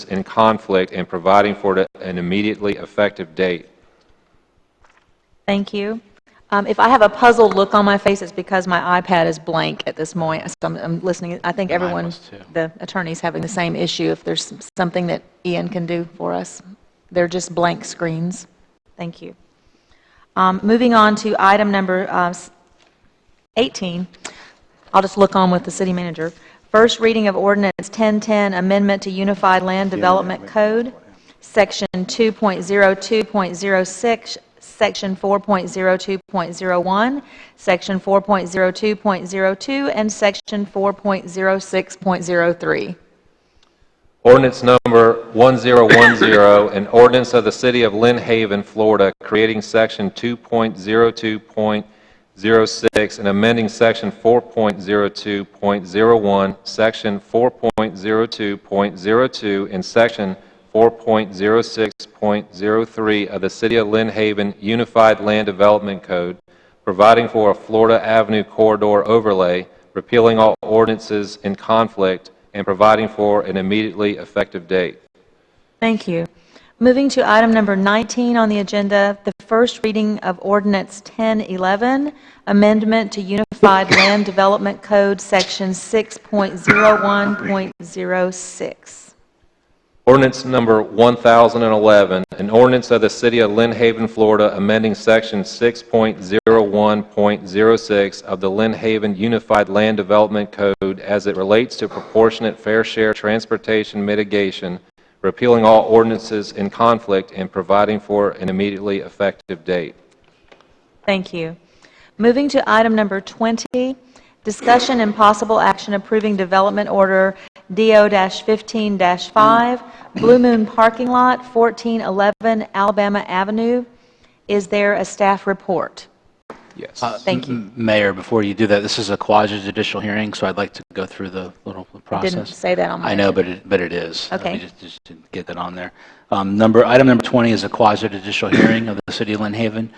in conflict and providing for an immediately effective date. Thank you. If I have a puzzled look on my face, it's because my iPad is blank at this moment. So I'm listening. I think everyone, the attorney's having the same issue. If there's something that Ian can do for us, they're just blank screens. Thank you. Moving on to item number 18. I'll just look on with the city manager. First reading of Ordinance 1010, Amendment to Unified Land Development Code, Section 2.02.06, Section 4.02.01, Section 4.02.02, and Section 4.06.03. Ordinance number 1010, an ordinance of the city of Lynn Haven, Florida, creating Section 2.02.06 and amending Section 4.02.01, Section 4.02.02, and Section 4.06.03 of the City of Lynn Haven Unified Land Development Code, providing for a Florida Avenue corridor overlay, repealing all ordinances in conflict, and providing for an immediately effective date. Thank you. Moving to item number 19 on the agenda, the first reading of Ordinance 1011, Amendment to Unified Land Development Code, Section 6.01.06. Ordinance number 1011, an ordinance of the City of Lynn Haven, Florida, amending Section 6.01.06 of the Lynn Haven Unified Land Development Code as it relates to proportionate fair share transportation mitigation, repealing all ordinances in conflict, and providing for an immediately effective date. Thank you. Moving to item number 20, discussion and possible action approving development order DO-15-5, Blue Moon Parking Lot, 1411 Alabama Avenue. Is there a staff report? Yes. Thank you. Mayor, before you do that, this is a quasi-judicial hearing, so I'd like to go through the little process. Didn't say that on my I know, agenda. but it is. Okay. Let me just to get that on there. Item number 20 is a quasi-judicial hearing of the City of Lynn Haven.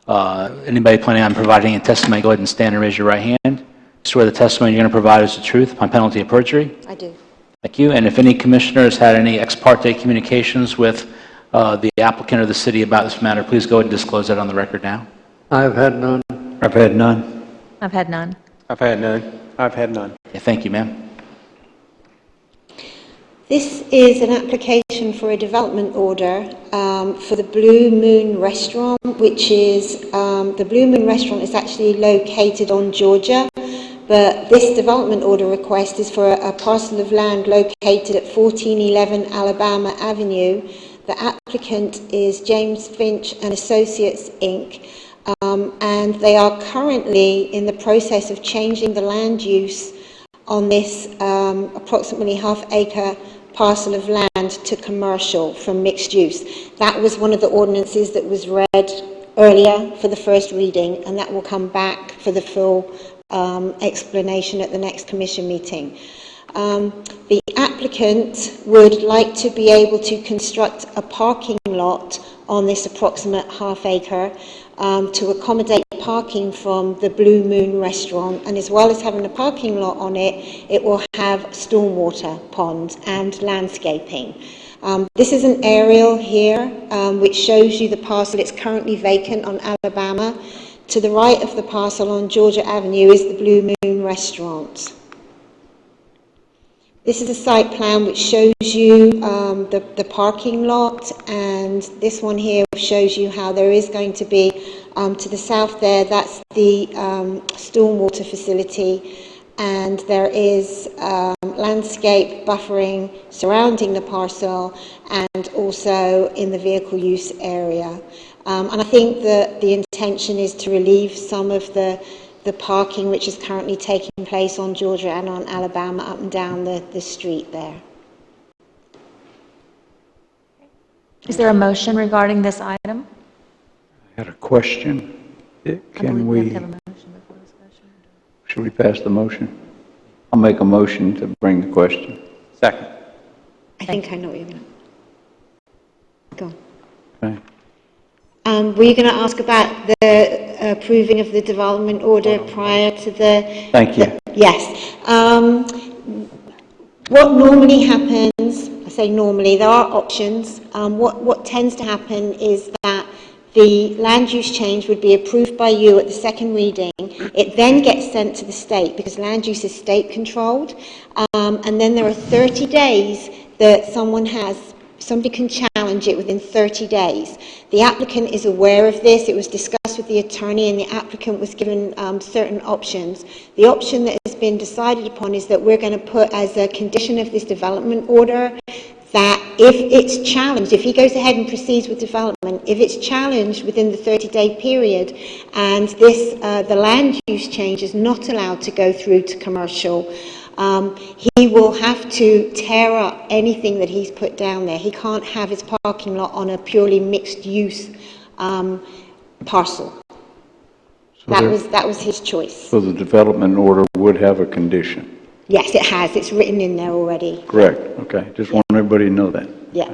Anybody planning on providing a testimony, go ahead and stand and raise your right hand. Swear the testimony you're going to provide is the truth upon penalty of perjury. I do. Thank you. And if any commissioner has had any ex parte communications with the applicant or the city about this matter, please go ahead and disclose that on the record now. I've had none. I've had none. I've had none. I've had none. I've had none. Yeah, thank you, ma'am. This is an application for a development order for the Blue Moon Restaurant, which is, the Blue Moon Restaurant is actually located on Georgia, but this development order request is for a parcel of land located at 1411 Alabama Avenue. The applicant is James Finch and Associates, Inc., and they are currently in the process of changing the land use on this approximately half-acre parcel of land to commercial from mixed use. That was one of the ordinances that was read earlier for the first reading, and that will come back for the full explanation at the next commission meeting. The applicant would like to be able to construct a parking lot on this approximate half-acre to accommodate parking from the Blue Moon Restaurant, and as well as having a parking lot on it, it will have stormwater ponds and landscaping. This is an aerial here which shows you the parcel. It's currently vacant on Alabama. To the right of the parcel on Georgia Avenue is the Blue Moon Restaurant. This is a site plan which shows you the parking lot, and this one here shows you how there is going to be, to the south there, that's the stormwater facility, and there is landscape buffering surrounding the parcel and also in the vehicle use area. And I think that the intention is to relieve some of the parking which is currently taking place on Georgia and on Alabama up and down the street there. Is there a motion regarding this item? I had a question. Can we, have a motion before discussion. should we pass the motion? I'll make a motion to bring the question. Second. I think I know what you're going to... Go on. Okay. Were you going to ask about the approving of the development order prior to the... Thank you. Yes. What normally happens, I say normally, there are options. What tends to happen is that the land use change would be approved by you at the second reading. It then gets sent to the state because land use is state controlled. And then there are 30 days that somebody can challenge it within 30 days. The applicant is aware of this. It was discussed with the attorney and the applicant was given certain options. The option that has been decided upon is that we're going to put as a condition of this development order that if it's challenged, if he goes ahead and proceeds with development, if it's challenged within the 30-day period and this the land use change is not allowed to go through to commercial, he will have to tear up anything that he's put down there. He can't have his parking lot on a purely mixed use parcel. So that was his choice. So the development order would have a condition? Yes, it has. It's written in there already. Correct. Okay. Just want everybody to know that. Yeah.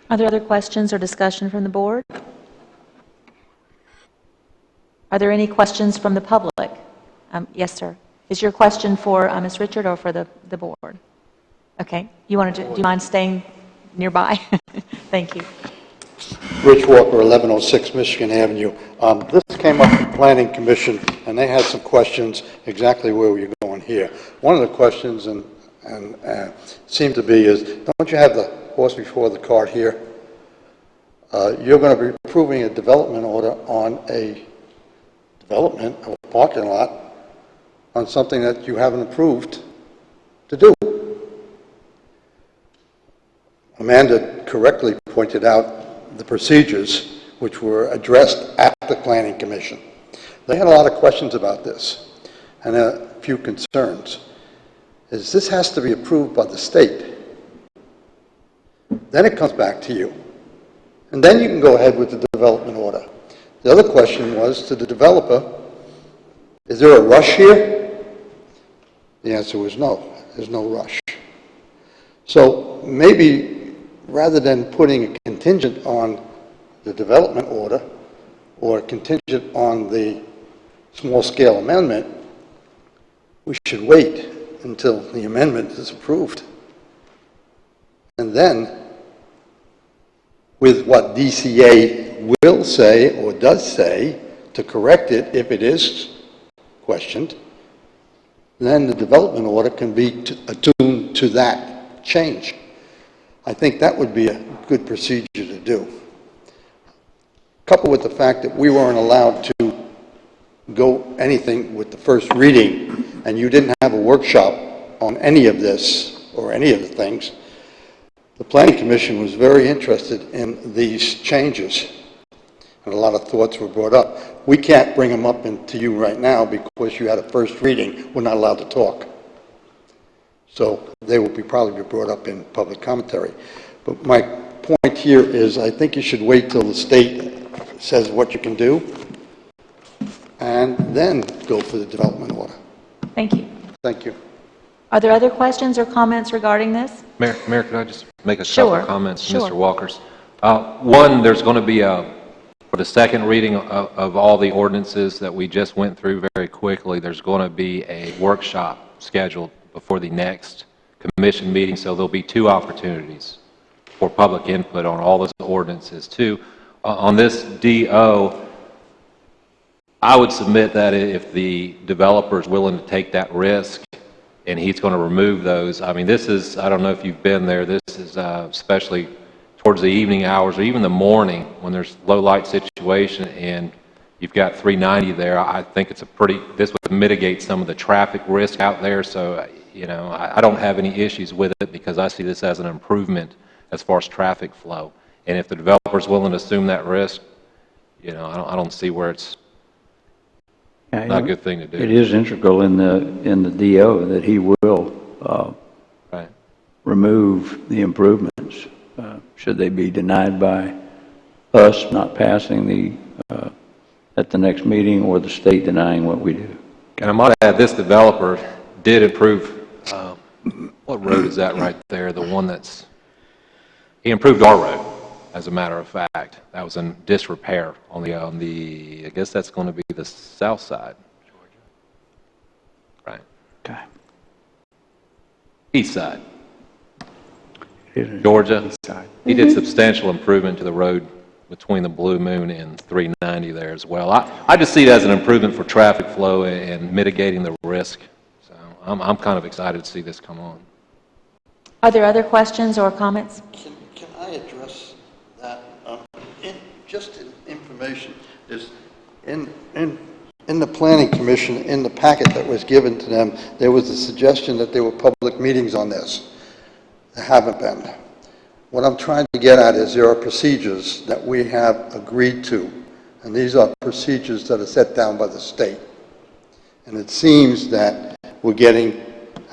Are there other questions or discussion from the board? Are there any questions from the public? Yes, sir. Is your question for Ms. Richard or for the board? Okay. Do you mind staying nearby? Thank you. Rich Walker, 1106 Michigan Avenue. This came up in Planning Commission, and they had some questions exactly where we're going here. One of the questions seemed to be is, don't you have the horse before the cart here? You're going to be approving a development order on a development of a parking lot on something that you haven't approved to do. Amanda correctly pointed out the procedures which were addressed at the Planning Commission. They had a lot of questions about this and a few concerns. This has to be approved by the state. Then it comes back to you. And then you can go ahead with the development order. The other question was to the developer, is there a rush here? The answer was no, there's no rush. So maybe rather than putting a contingent on the development order or a contingent on the small-scale amendment, we should wait until the amendment is approved. And then, with what DCA will say or does say to correct it if it is questioned, then the development order can be attuned to that change. I think that would be a good procedure to do. Coupled with the fact that we weren't allowed to go anything with the first reading, and you didn't have a workshop on any of this or any of the things, the Planning Commission was very interested in these changes, and a lot of thoughts were brought up. We can't bring them up to you right now because you had a first reading. We're not allowed to talk. So they will probably be brought up in public commentary. But my point here is I think you should wait till the state says what you can do and then go for the development order. Thank you. Thank you. Are there other questions or comments regarding this? Mayor, could I just make a Sure, couple comments, sure. Mr. Walker's? One, there's going to be for the second reading of all the ordinances that we just went through very quickly, there's going to be a workshop scheduled before the next commission meeting, so there'll be two opportunities for public input on all those ordinances. Two, on this DO, I would submit that if the developer is willing to take that risk and he's going to remove those, I mean, this is, I don't know if you've been there, this is especially towards the evening hours or even the morning when there's low light situation and you've got 390 there, I think it's this would mitigate some of the traffic risk out there. So, you know, I don't have any issues with it because I see this as an improvement as far as traffic flow. And if the developer's willing to assume that risk, you know, I don't see where it's not a good thing to do. It is integral in the DO that he will right. remove the improvements should they be denied by us not passing the at the next meeting or the state denying what we do. And I might add, this developer did improve, what road is that right there? The one he improved our road, as a matter of fact. That was in disrepair on the I guess that's going to be the south side. Right. Okay. East side. Georgia. East side. He did substantial improvement to the road between the Blue Moon and 390 there as well. I just see it as an improvement for traffic flow and mitigating the risk. So I'm kind of excited to see this come on. Are there other questions or comments? Can I address that? Just in information, is in the Planning Commission, in the packet that was given to them, there was a suggestion that there were public meetings on this. There haven't been. What I'm trying to get at is there are procedures that we have agreed to, and these are procedures that are set down by the state. And it seems that we're getting,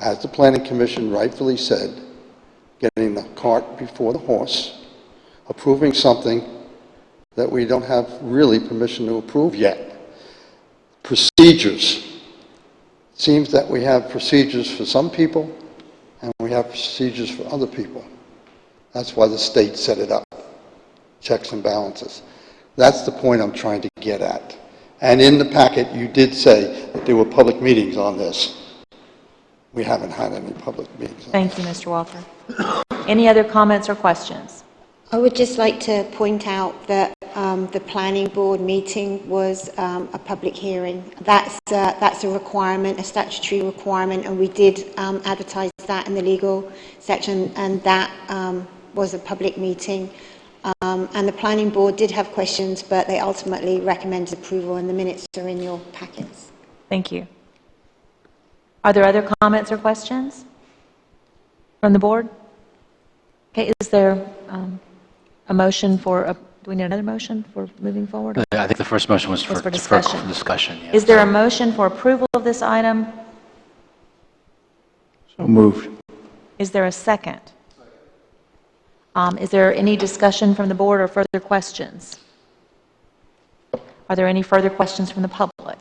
as the Planning Commission rightfully said, getting the cart before the horse, approving something that we don't have really permission to approve yet. Procedures. It seems that we have procedures for some people, and we have procedures for other people. That's why the state set it up. Checks and balances. That's the point I'm trying to get at. And in the packet, you did say that there were public meetings on this. we haven't had any public meetings. Thank you, Mr. Walker. Any other comments or questions? I would just like to point out that the planning board meeting was a public hearing. That's a requirement, a statutory requirement, and we did advertise that in the legal section, and that was a public meeting. And the planning board did have questions, but they ultimately recommended approval, and the minutes are in your packets. Thank you. Are there other comments or questions from the board? Okay, is there a motion do we need another motion for moving forward? I think the first motion was for discussion. discussion, yes. Is there a motion for approval of this item? So moved. Is there a second? Is there any discussion from the board or further questions? Are there any further questions from the public?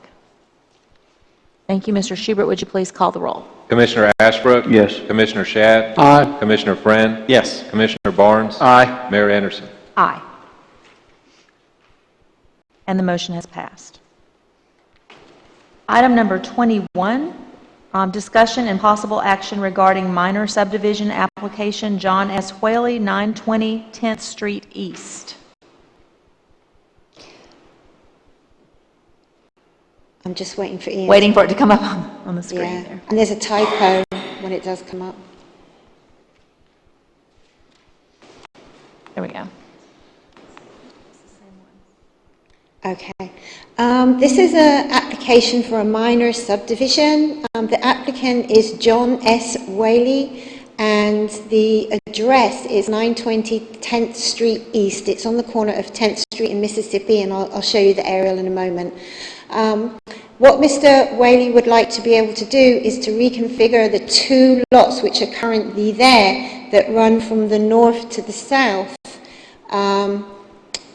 Thank you. Mr. Schubert, would you please call the roll? Commissioner Ashbrook? Yes. Commissioner Shad? Aye. Commissioner Friend? Yes. Commissioner Barnes? Aye. Mayor Anderson? Aye. And the motion has passed. Item number 21, discussion and possible action regarding minor subdivision application John S. Whaley, 920 10th Street East. I'm just waiting for Ian. Waiting for it to come up on the screen Yeah, there. and there's a typo when it does come up. There we go. Okay. This is an application for a minor subdivision. The applicant is John S. Whaley, and the address is 920 10th Street East. It's on the corner of 10th Street in Mississippi, and I'll show you the aerial in a moment. What Mr. Whaley would like to be able to do is to reconfigure the two lots which are currently there that run from the north to the south.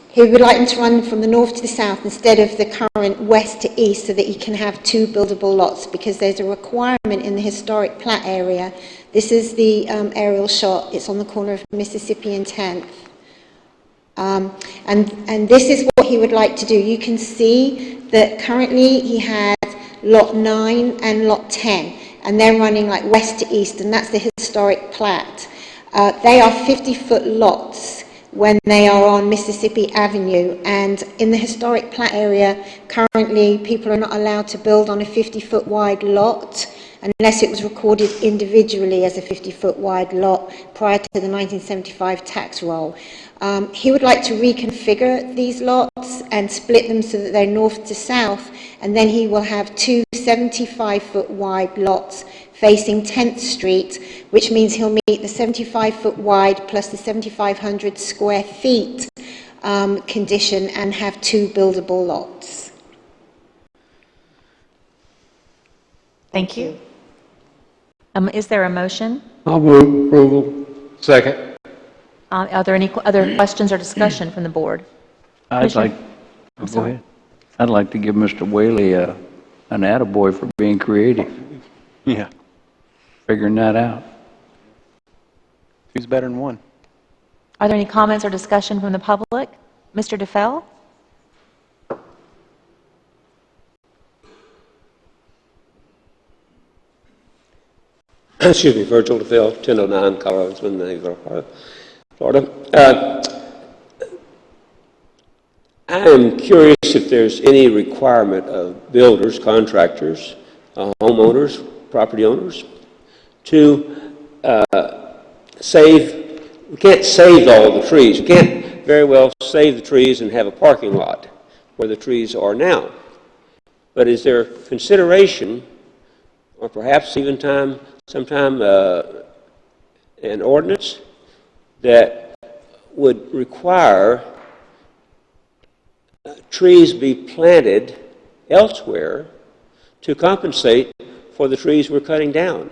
He would like them to run from the north to the south instead of the current west to east, so that he can have two buildable lots, because there's a requirement in the historic plat area. This is the aerial shot. It's on the corner of Mississippi and 10th. And this is what he would like to do. You can see that currently he has lot 9 and lot 10, and they're running like west to east, and that's the historic plat. They are 50-foot lots when they are on Mississippi Avenue, and in the historic plat area, currently people are not allowed to build on a 50-foot wide lot unless it was recorded individually as a 50-foot wide lot prior to the 1975 tax roll. He would like to reconfigure these lots and split them so that they're north to south, and then he will have two 75-foot wide lots facing 10th Street, which means he'll meet the 75-foot wide plus the 7,500 square feet condition and have two buildable lots. Thank you. Is there a motion? I'll move approval. Second. Are there any other questions or discussion from the board? I'd like, go ahead. I'd like to give Mr. Whaley an attaboy for being creative, Yeah. figuring that out. Who's better than one? Are there any comments or discussion from the public? Mr. DeFell? Excuse me, Virgil DeVille, 1009 Colorado Springs, Florida. I am curious if there's any requirement of builders, contractors, homeowners, property owners to save. We can't save all the trees. We can't very well save the trees and have a parking lot where the trees are now. But is there consideration, or perhaps even sometime an ordinance that would require trees be planted elsewhere to compensate for the trees we're cutting down?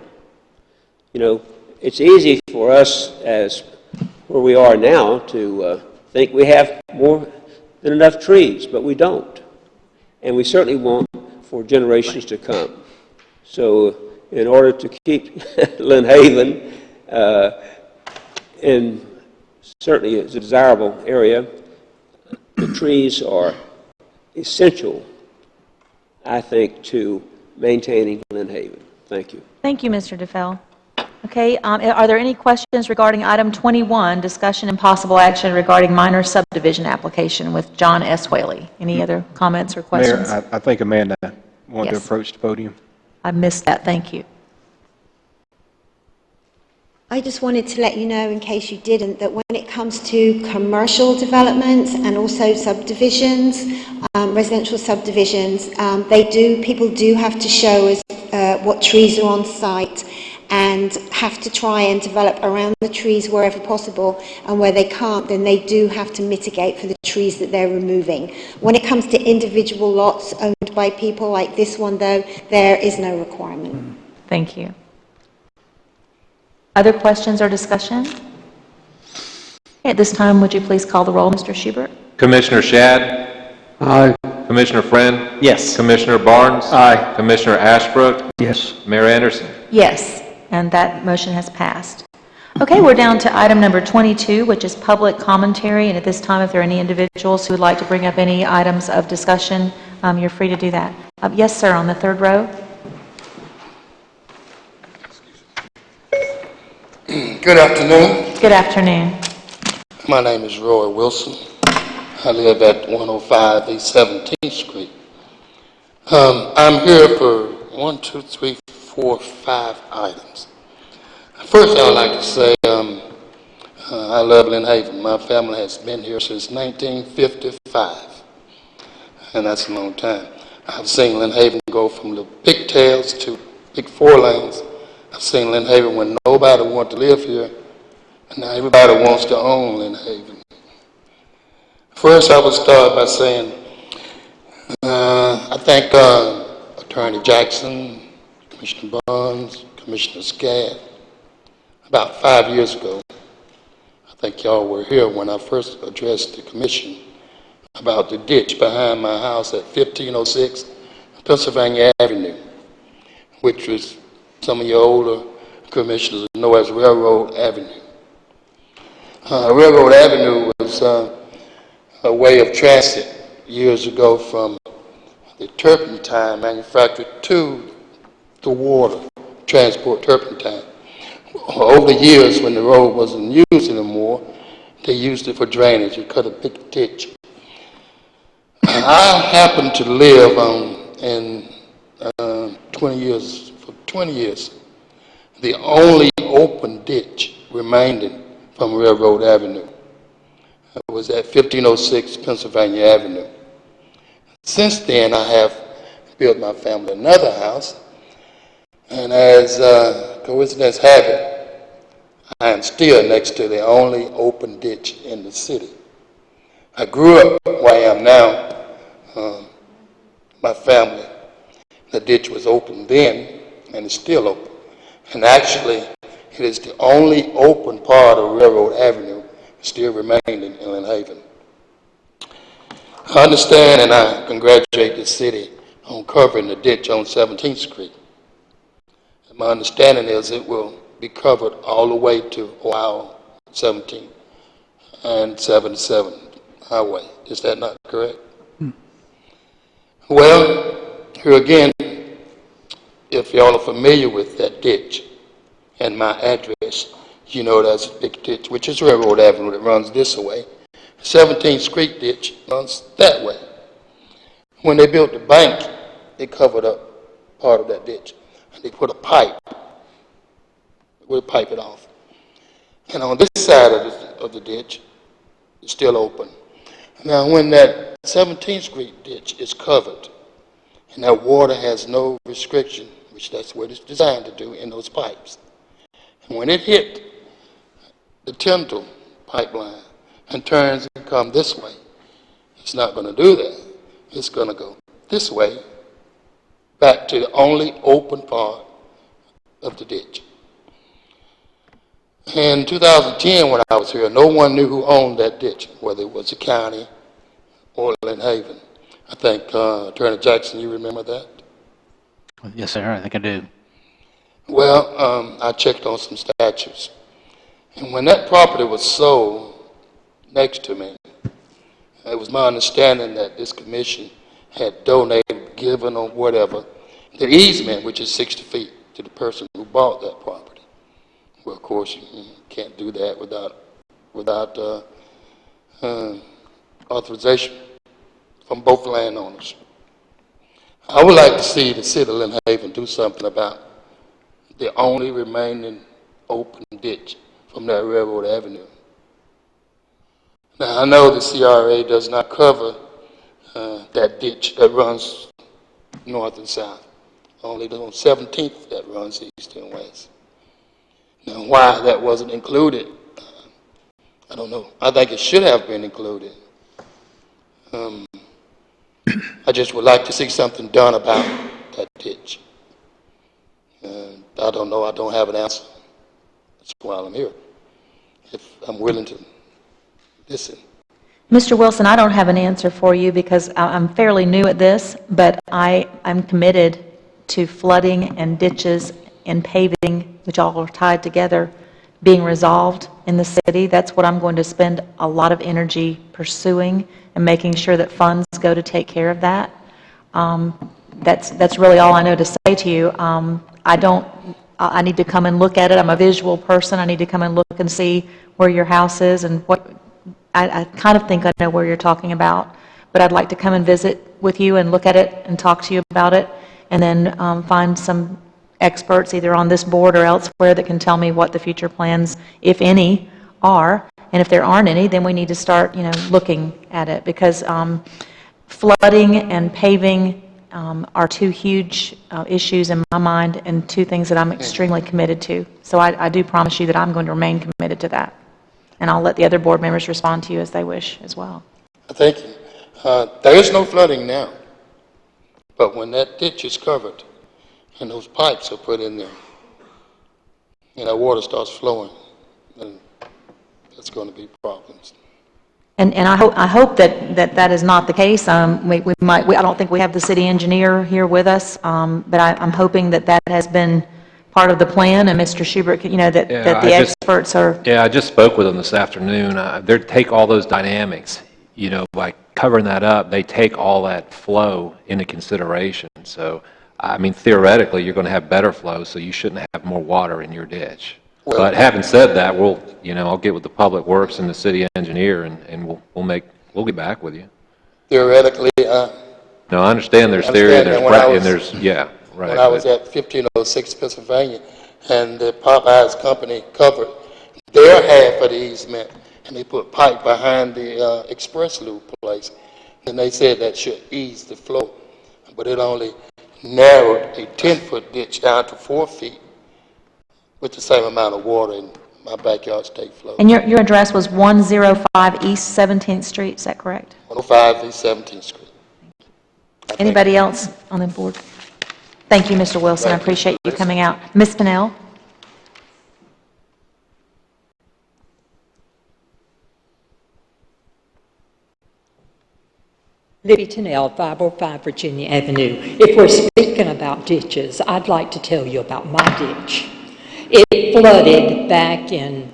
You know, it's easy for us as where we are now to think we have more than enough trees, but we don't. And we certainly won't for generations to come. So in order to keep Lynn Haven, and certainly it's a desirable area, the trees are essential, I think, to maintaining Lynn Haven. Thank you. Thank you, Mr. DeFell. Okay, are there any questions regarding item 21, discussion and possible action regarding minor subdivision application with John S. Whaley? Any other comments or questions? Mayor, I think Amanda wanted to Yes. approach the podium. I missed that, thank you. I just wanted to let you know, in case you didn't, that when it comes to commercial developments and also subdivisions, residential subdivisions, people do have to show us what trees are on site and have to try and develop around the trees wherever possible, and where they can't, then they do have to mitigate for the trees that they're removing. When it comes to individual lots owned by people like this one, though, there is no requirement. Thank you. Other questions or discussion? Okay, at this time, would you please call the roll, Mr. Schubert? Commissioner Shad? Aye. Commissioner Friend? Yes. Commissioner Barnes? Aye. Commissioner Ashbrook? Yes. Mayor Anderson? Yes, and that motion has passed. Okay, we're down to item number 22, which is public commentary, and at this time, if there are any individuals who would like to bring up any items of discussion, you're free to do that. Yes, sir, on the third row. Good afternoon. Good afternoon. My name is Roy Wilson. I live at 105 East 17th Street. I'm here for 5 items. First, I would like to say I love Lynn Haven. My family has been here since 1955, and that's a long time. I've seen Lynn Haven go from the pigtails to big 4 lanes. I've seen Lynn Haven when nobody wanted to live here, and now everybody wants to own Lynn Haven. First, I would start by saying I thank Attorney Jackson, Commissioner Barnes, Commissioner Scad. About 5 years ago, I think y'all were here when I first addressed the commission about the ditch behind my house at 1506 Pennsylvania Avenue, which was some of your older commissioners know as Railroad Avenue. Railroad Avenue was a way of transit years ago from the turpentine manufactured to the water, transport turpentine. Over the years, when the road wasn't used anymore, they used it for drainage. You cut a big ditch. I happened to live in 20 years, the only open ditch remaining from Railroad Avenue. It was at 1506 Pennsylvania Avenue. Since then, I have built my family another house, and as coincidence have it, I am still next to the only open ditch in the city. I grew up where I am now. My family, the ditch was open then, and it's still open. And actually, it is the only open part of Railroad Avenue still remaining in Lynn Haven. I understand and I congratulate the city on covering the ditch on 17th Street. And my understanding is it will be covered all the way to Ohio 17th and 77 Highway. Is that not correct? Well, here again, if y'all are familiar with that ditch and my address, you know that's a big ditch, which is Railroad Avenue that runs this way. 17th Street ditch runs that way. When they built the bank, they covered up part of that ditch. And they put a pipe. We'll pipe it off. And on this side of the ditch, it's still open. Now, when that 17th Street ditch is covered, and that water has no restriction, which that's what it's designed to do in those pipes. And when it hit the Tyndall pipeline and turns and come this way, it's not going to do that. It's going to go this way, back to the only open part of the ditch. In 2010, when I was here, no one knew who owned that ditch, whether it was the county or Lynn Haven. I think Attorney Jackson, you remember that? Yes, sir, I think I do. Well, I checked on some statutes. And when that property was sold next to me, it was my understanding that this commission had donated, given, or whatever, the easement, which is 60 feet to the person who bought that property. Well, of course, you can't do that without authorization from both landowners. I would like to see the city of Lynn Haven do something about the only remaining open ditch from that Railroad Avenue. Now, I know the CRA does not cover that ditch that runs north and south. Only the 17th that runs east and west. Now, why that wasn't included, I don't know. I think it should have been included. I just would like to see something done about that ditch. I don't know. I don't have an answer. That's why I'm here. If I'm willing to listen. Mr. Wilson, I don't have an answer for you because I'm fairly new at this, but I'm committed to flooding and ditches and paving, which all are tied together, being resolved in the city. That's what I'm going to spend a lot of energy pursuing and making sure that funds go to take care of that. That's really all I know to say to you. I need to come and look at it. I'm a visual person. I need to come and look and see where your house is and what. I kind of think I know where you're talking about, but I'd like to come and visit with you and look at it and talk to you about it, and then find some experts either on this board or elsewhere that can tell me what the future plans, if any, are. And if there aren't any, then we need to start, looking at it, because flooding and paving are two huge issues in my mind, and two things that I'm extremely committed to. So I do promise you that I'm going to remain committed to that. And I'll let the other board members respond to you as they wish as well. Thank you. There is no flooding now, but when that ditch is covered and those pipes are put in there and that water starts flowing, then there's going to be problems. And I hope that is not the case. I don't think we have the city engineer here with us, but I'm hoping that has been part of the plan, and Mr. Schubert, that the experts are. Yeah, I just spoke with them this afternoon. They take all those dynamics, by covering that up, they take all that flow into consideration. So, I mean, theoretically, you're going to have better flow, so you shouldn't have more water in your ditch. Well, but having said that, I'll get with the Public Works and the city engineer, and we'll get back with you. Theoretically, no, I understand there's theory and there's yeah. Right, when I was at 1506 Pennsylvania, and the Popeyes company covered their half of the easement, and they put pipe behind the express loop place, and they said that should ease the flow, but it only narrowed a 10-foot ditch down to 4 feet with the same amount of water in my backyard state flow. And your address was 105 East 17th Street, is that correct? 105 East 17th Street. Anybody else on the board? Thank you, Mr. Wilson. I appreciate you coming out. Ms. Pinnell? Libby Tennell, 505 Virginia Avenue. If we're speaking about ditches, I'd like to tell you about my ditch. It flooded back in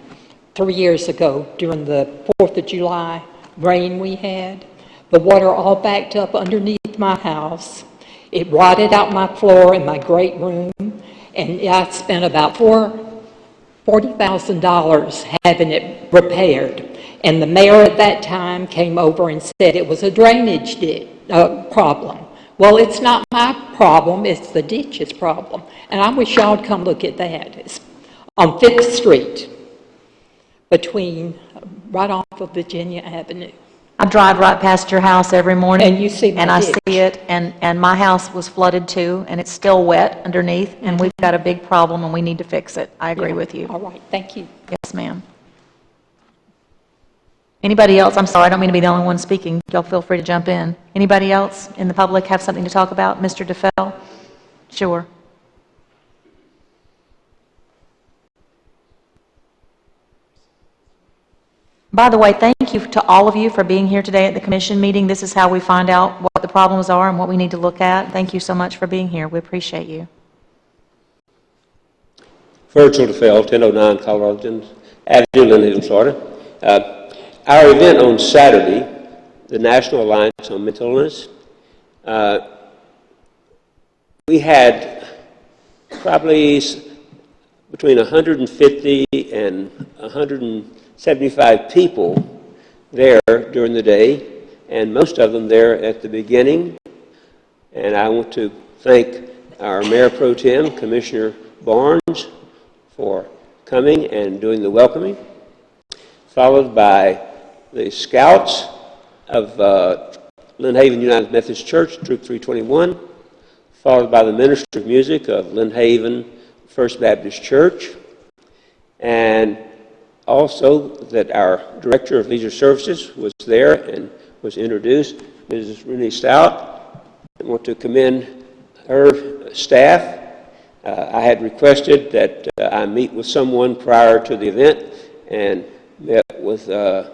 3 years ago during the 4th of July rain we had. The water all backed up underneath my house. It rotted out my floor in my great room, and I spent about $40,000 having it repaired. And the mayor at that time came over and said it was a drainage problem. Well, it's not my problem, it's the ditch's problem. And I wish y'all would come look at that. It's on 5th Street, right off of Virginia Avenue. I drive right past your house every morning. And you see my And I ditch. see it, and my house was flooded too, and it's still wet underneath, and we've got a big problem, and we need to fix it. I agree with you. All right, thank you. Yes, ma'am. Anybody else? I'm sorry, I don't mean to be the only one speaking. Y'all feel free to jump in. Anybody else in the public have something to talk about? Mr. DeFell? Sure. By the way, thank you to all of you for being here today at the commission meeting. This is how we find out what the problems are and what we need to look at. Thank you so much for being here. We appreciate you. Virgil DeFell, 1009 Colorado Avenue, Lynn Haven, Florida. Our event on Saturday, the National Alliance on Mental Illness, we had probably between 150 and 175 people there during the day, and most of them there at the beginning. And I want to thank our Mayor Pro Tem, Commissioner Barnes, for coming and doing the welcoming, followed by the Scouts of Lynn Haven United Methodist Church, Troop 321, followed by the Minister of Music of Lynn Haven First Baptist Church, and also that our Director of Leisure Services was there and was introduced, Mrs. Renee Stout. I want to commend her staff. I had requested that I meet with someone prior to the event and met with her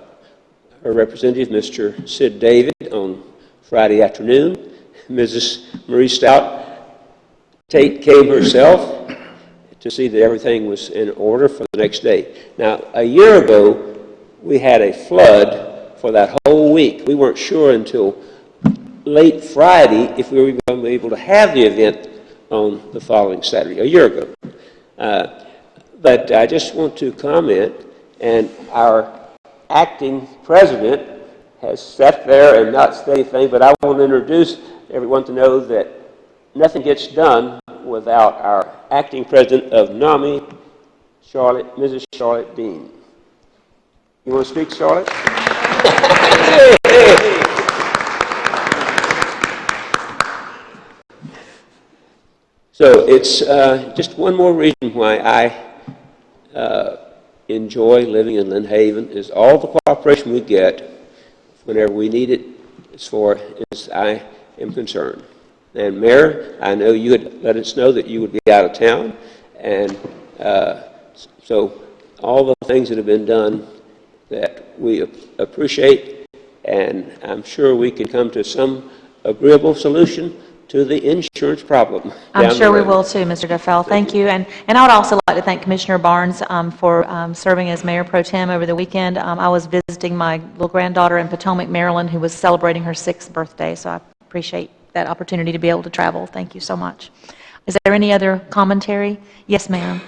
representative, Mr. Sid David, on Friday afternoon. Mrs. Marie Stout Tate came herself to see that everything was in order for the next day. Now, a year ago, we had a flood for that whole week. We weren't sure until late Friday if we were going to be able to have the event on the following Saturday, a year ago. But I just want to comment, and our acting president has sat there and not said anything, but I want to introduce everyone to know that nothing gets done without our acting president of NAMI, Mrs. Charlotte Dean. You want to speak, Charlotte? So it's just one more reason why I enjoy living in Lynn Haven is all the cooperation we get whenever we need it as far as I am concerned. And Mayor, I know you had let us know that you would be out of town, and so all the things that have been done that we appreciate, and I'm sure we can come to some agreeable solution to the insurance problem. I'm sure we will too, Mr. Duffel. Thank you. And I would also like to thank Commissioner Barnes for serving as Mayor Pro Tem over the weekend. I was visiting my little granddaughter in Potomac, Maryland, who was celebrating her 6th birthday, so I appreciate that opportunity to be able to travel. Thank you so much. Is there any other commentary? Yes, ma'am.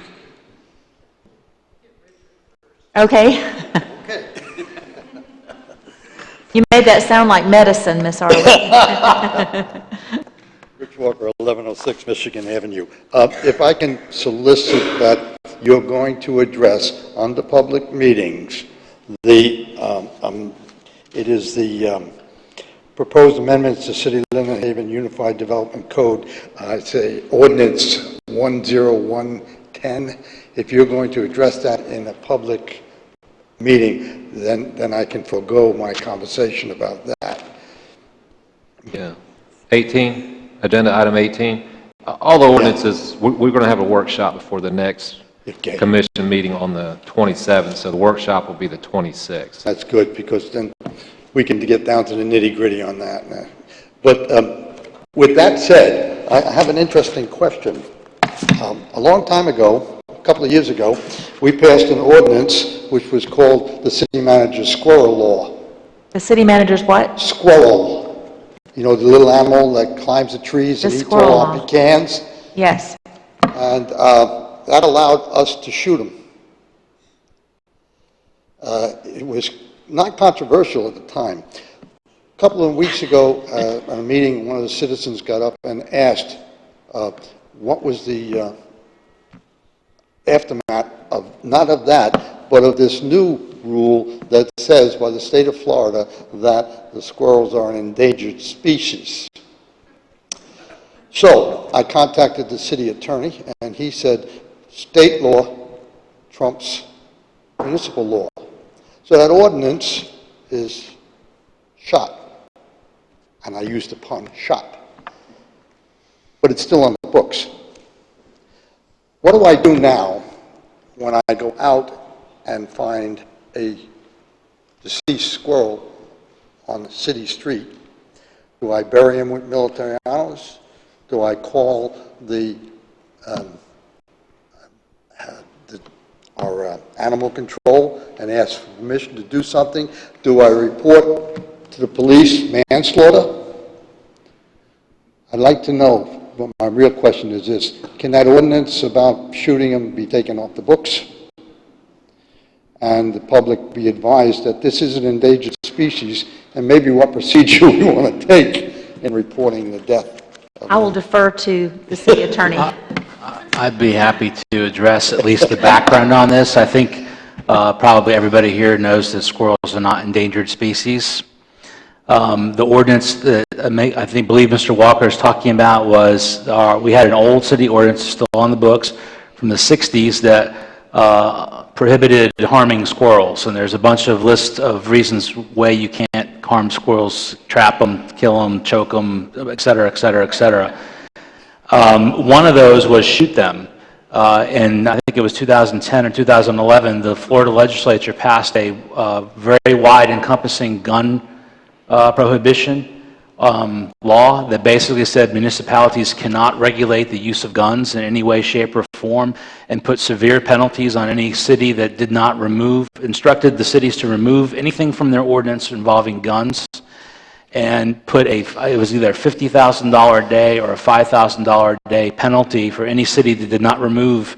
Okay. You made that sound like medicine, Miss Arlen. Rich Walker, 1106 Michigan Avenue. If I can solicit that you're going to address under public meetings it is the proposed amendments to City of Lynn Haven Unified Development Code, say Ordinance 10110. If you're going to address that in a public meeting, then I can forego my conversation about that. Yeah. 18, agenda item 18. All the ordinances, we're going to have a workshop before the next commission meeting on the 27th, so the workshop will be the 26th. That's good, because then we can get down to the nitty-gritty on that. But with that said, I have an interesting question. A long time ago, a couple of years ago, we passed an ordinance which was called the City Manager's Squirrel Law. The city manager's what? Squirrel. You know, the little animal that climbs the trees and eats all our pecans? Yes. And that allowed us to shoot them. It was not controversial at the time. A couple of weeks ago, at a meeting, one of the citizens got up and asked what was the aftermath of, not of that, but of this new rule that says by the state of Florida that the squirrels are an endangered species. So I contacted the city attorney, and he said state law trumps municipal law. So that ordinance is shot. And I used the pun, shot. But it's still on the books. What do I do now when I go out and find a deceased squirrel on the city street? Do I bury him with military honors? Do I call our animal control and ask for permission to do something? Do I report to the police manslaughter? I'd like to know but my real question is this. Can that ordinance about shooting them be taken off the books? And the public be advised that this is an endangered species, and maybe what procedure we want to take in reporting the death. I will defer to the city attorney. I'd be happy to address at least the background on this. I think probably everybody here knows that squirrels are not endangered species. The ordinance that I believe Mr. Walker is talking about was we had an old city ordinance still on the books from the 60s that prohibited harming squirrels, and there's a bunch of lists of reasons why you can't harm squirrels: trap them, kill them, choke them, et cetera, et cetera, et cetera. One of those was shoot them. And I think it was 2010 or 2011, the Florida legislature passed a very wide encompassing gun prohibition law that basically said municipalities cannot regulate the use of guns in any way, shape, or form, and put severe penalties on any city that did not instructed the cities to remove anything from their ordinance involving guns, and put it was either a $50,000 a day or a $5,000 a day penalty for any city that did not remove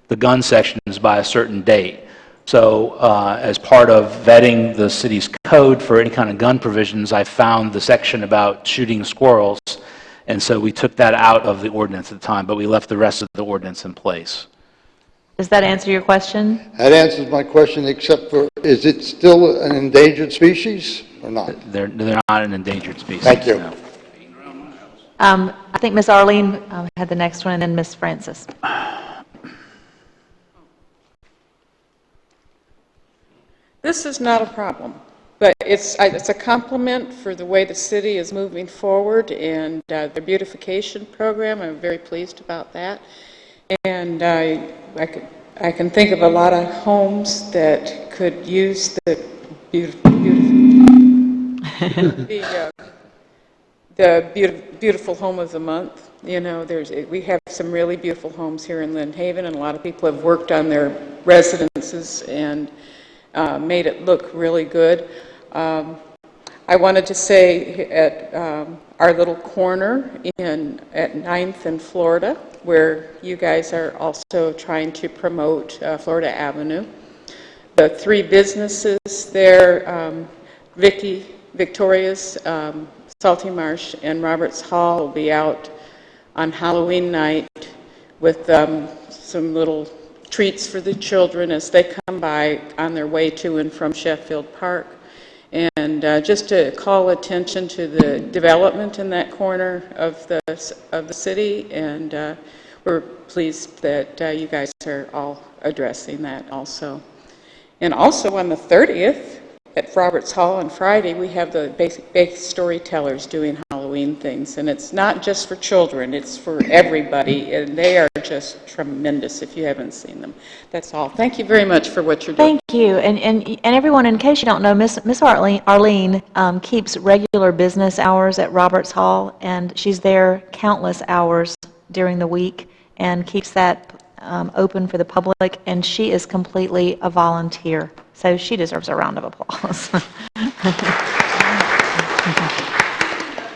the gun sections by a certain date. So as part of vetting the city's code for any kind of gun provisions, I found the section about shooting squirrels, and so we took that out of the ordinance at the time, but we left the rest of the ordinance in place. Does that answer your question? That answers my question, except for, is it still an endangered species or not? They're not an endangered species. Thank you. No. I think Ms. Arlene had the next one, and then Ms. Francis. This is not a problem, but it's a compliment for the way the city is moving forward and their beautification program. I'm very pleased about that. And I can think of a lot of homes that could use the beautiful home of the month. You know, we have some really beautiful homes here in Lynn Haven, and a lot of people have worked on their residences and made it look really good. I wanted to say at our little corner at 9th and Florida, where you guys are also trying to promote Florida Avenue, the 3 businesses there, Victoria's, Salty Marsh, and Roberts Hall, will be out on Halloween night with some little treats for the children as they come by on their way to and from Sheffield Park. And just to call attention to the development in that corner of the city, and we're pleased that you guys are all addressing that also. And also on the 30th at Roberts Hall on Friday, we have the basic storytellers doing Halloween things, and it's not just for children, it's for everybody, and they are just tremendous if you haven't seen them. That's all. Thank you very much for what you're doing. Thank you. And everyone, in case you don't know, Miss Arlene keeps regular business hours at Roberts Hall, and she's there countless hours during the week and keeps that open for the public, and she is completely a volunteer. So she deserves a round of applause.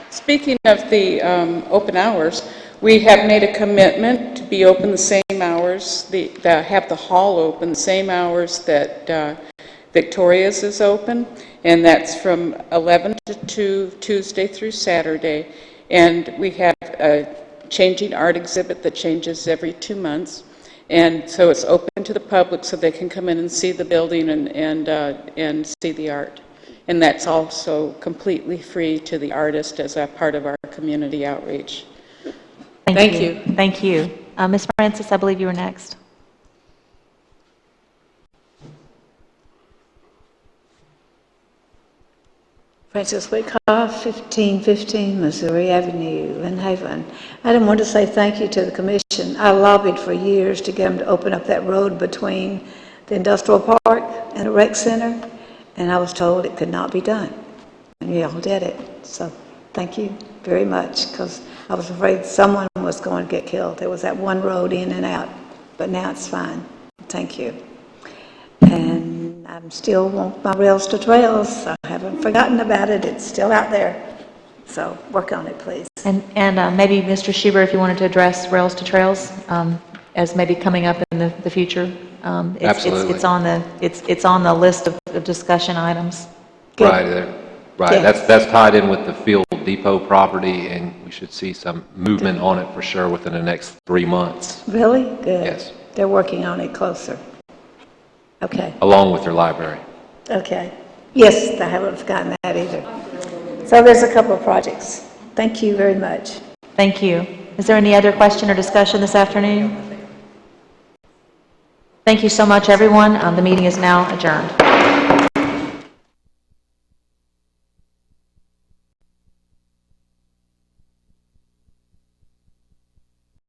Speaking of the open hours, we have made a commitment to be open the same hours, have the hall open the same hours that Victoria's is open, and that's from 11 to 2, Tuesday through Saturday. And we have a changing art exhibit that changes every 2 months. And so it's open to the public so they can come in and see the building and see the art. And that's also completely free to the artist as a part of our community outreach. Thank you. Thank you. Ms. Francis, I believe you were next. Francis Whitcoff, 1515 Missouri Avenue, Lynn Haven. I didn't want to say thank you to the commission. I lobbied for years to get them to open up that road between the industrial park and the rec center, and I was told it could not be done. And you all did it. So thank you very much, because I was afraid someone was going to get killed. There was that one road in and out, but now it's fine. Thank you. And I still want my rails to trails. I haven't forgotten about it. It's still out there. So work on it, please. And maybe, Mr. Schieber, if you wanted to address Rails to Trails as maybe coming up in the future. Absolutely. It's on the list of discussion items. Good. Right. Yes. That's tied in with the Field Depot property, and we should see some movement on it for sure within the next 3 months. Really? Good. Yes. They're working on it closer. Okay. Along with their library. Okay. Yes, I haven't forgotten that either. So there's a couple of projects. Thank you very much. Thank you. Is there any other question or discussion this afternoon? Thank you so much, everyone. The meeting is now adjourned.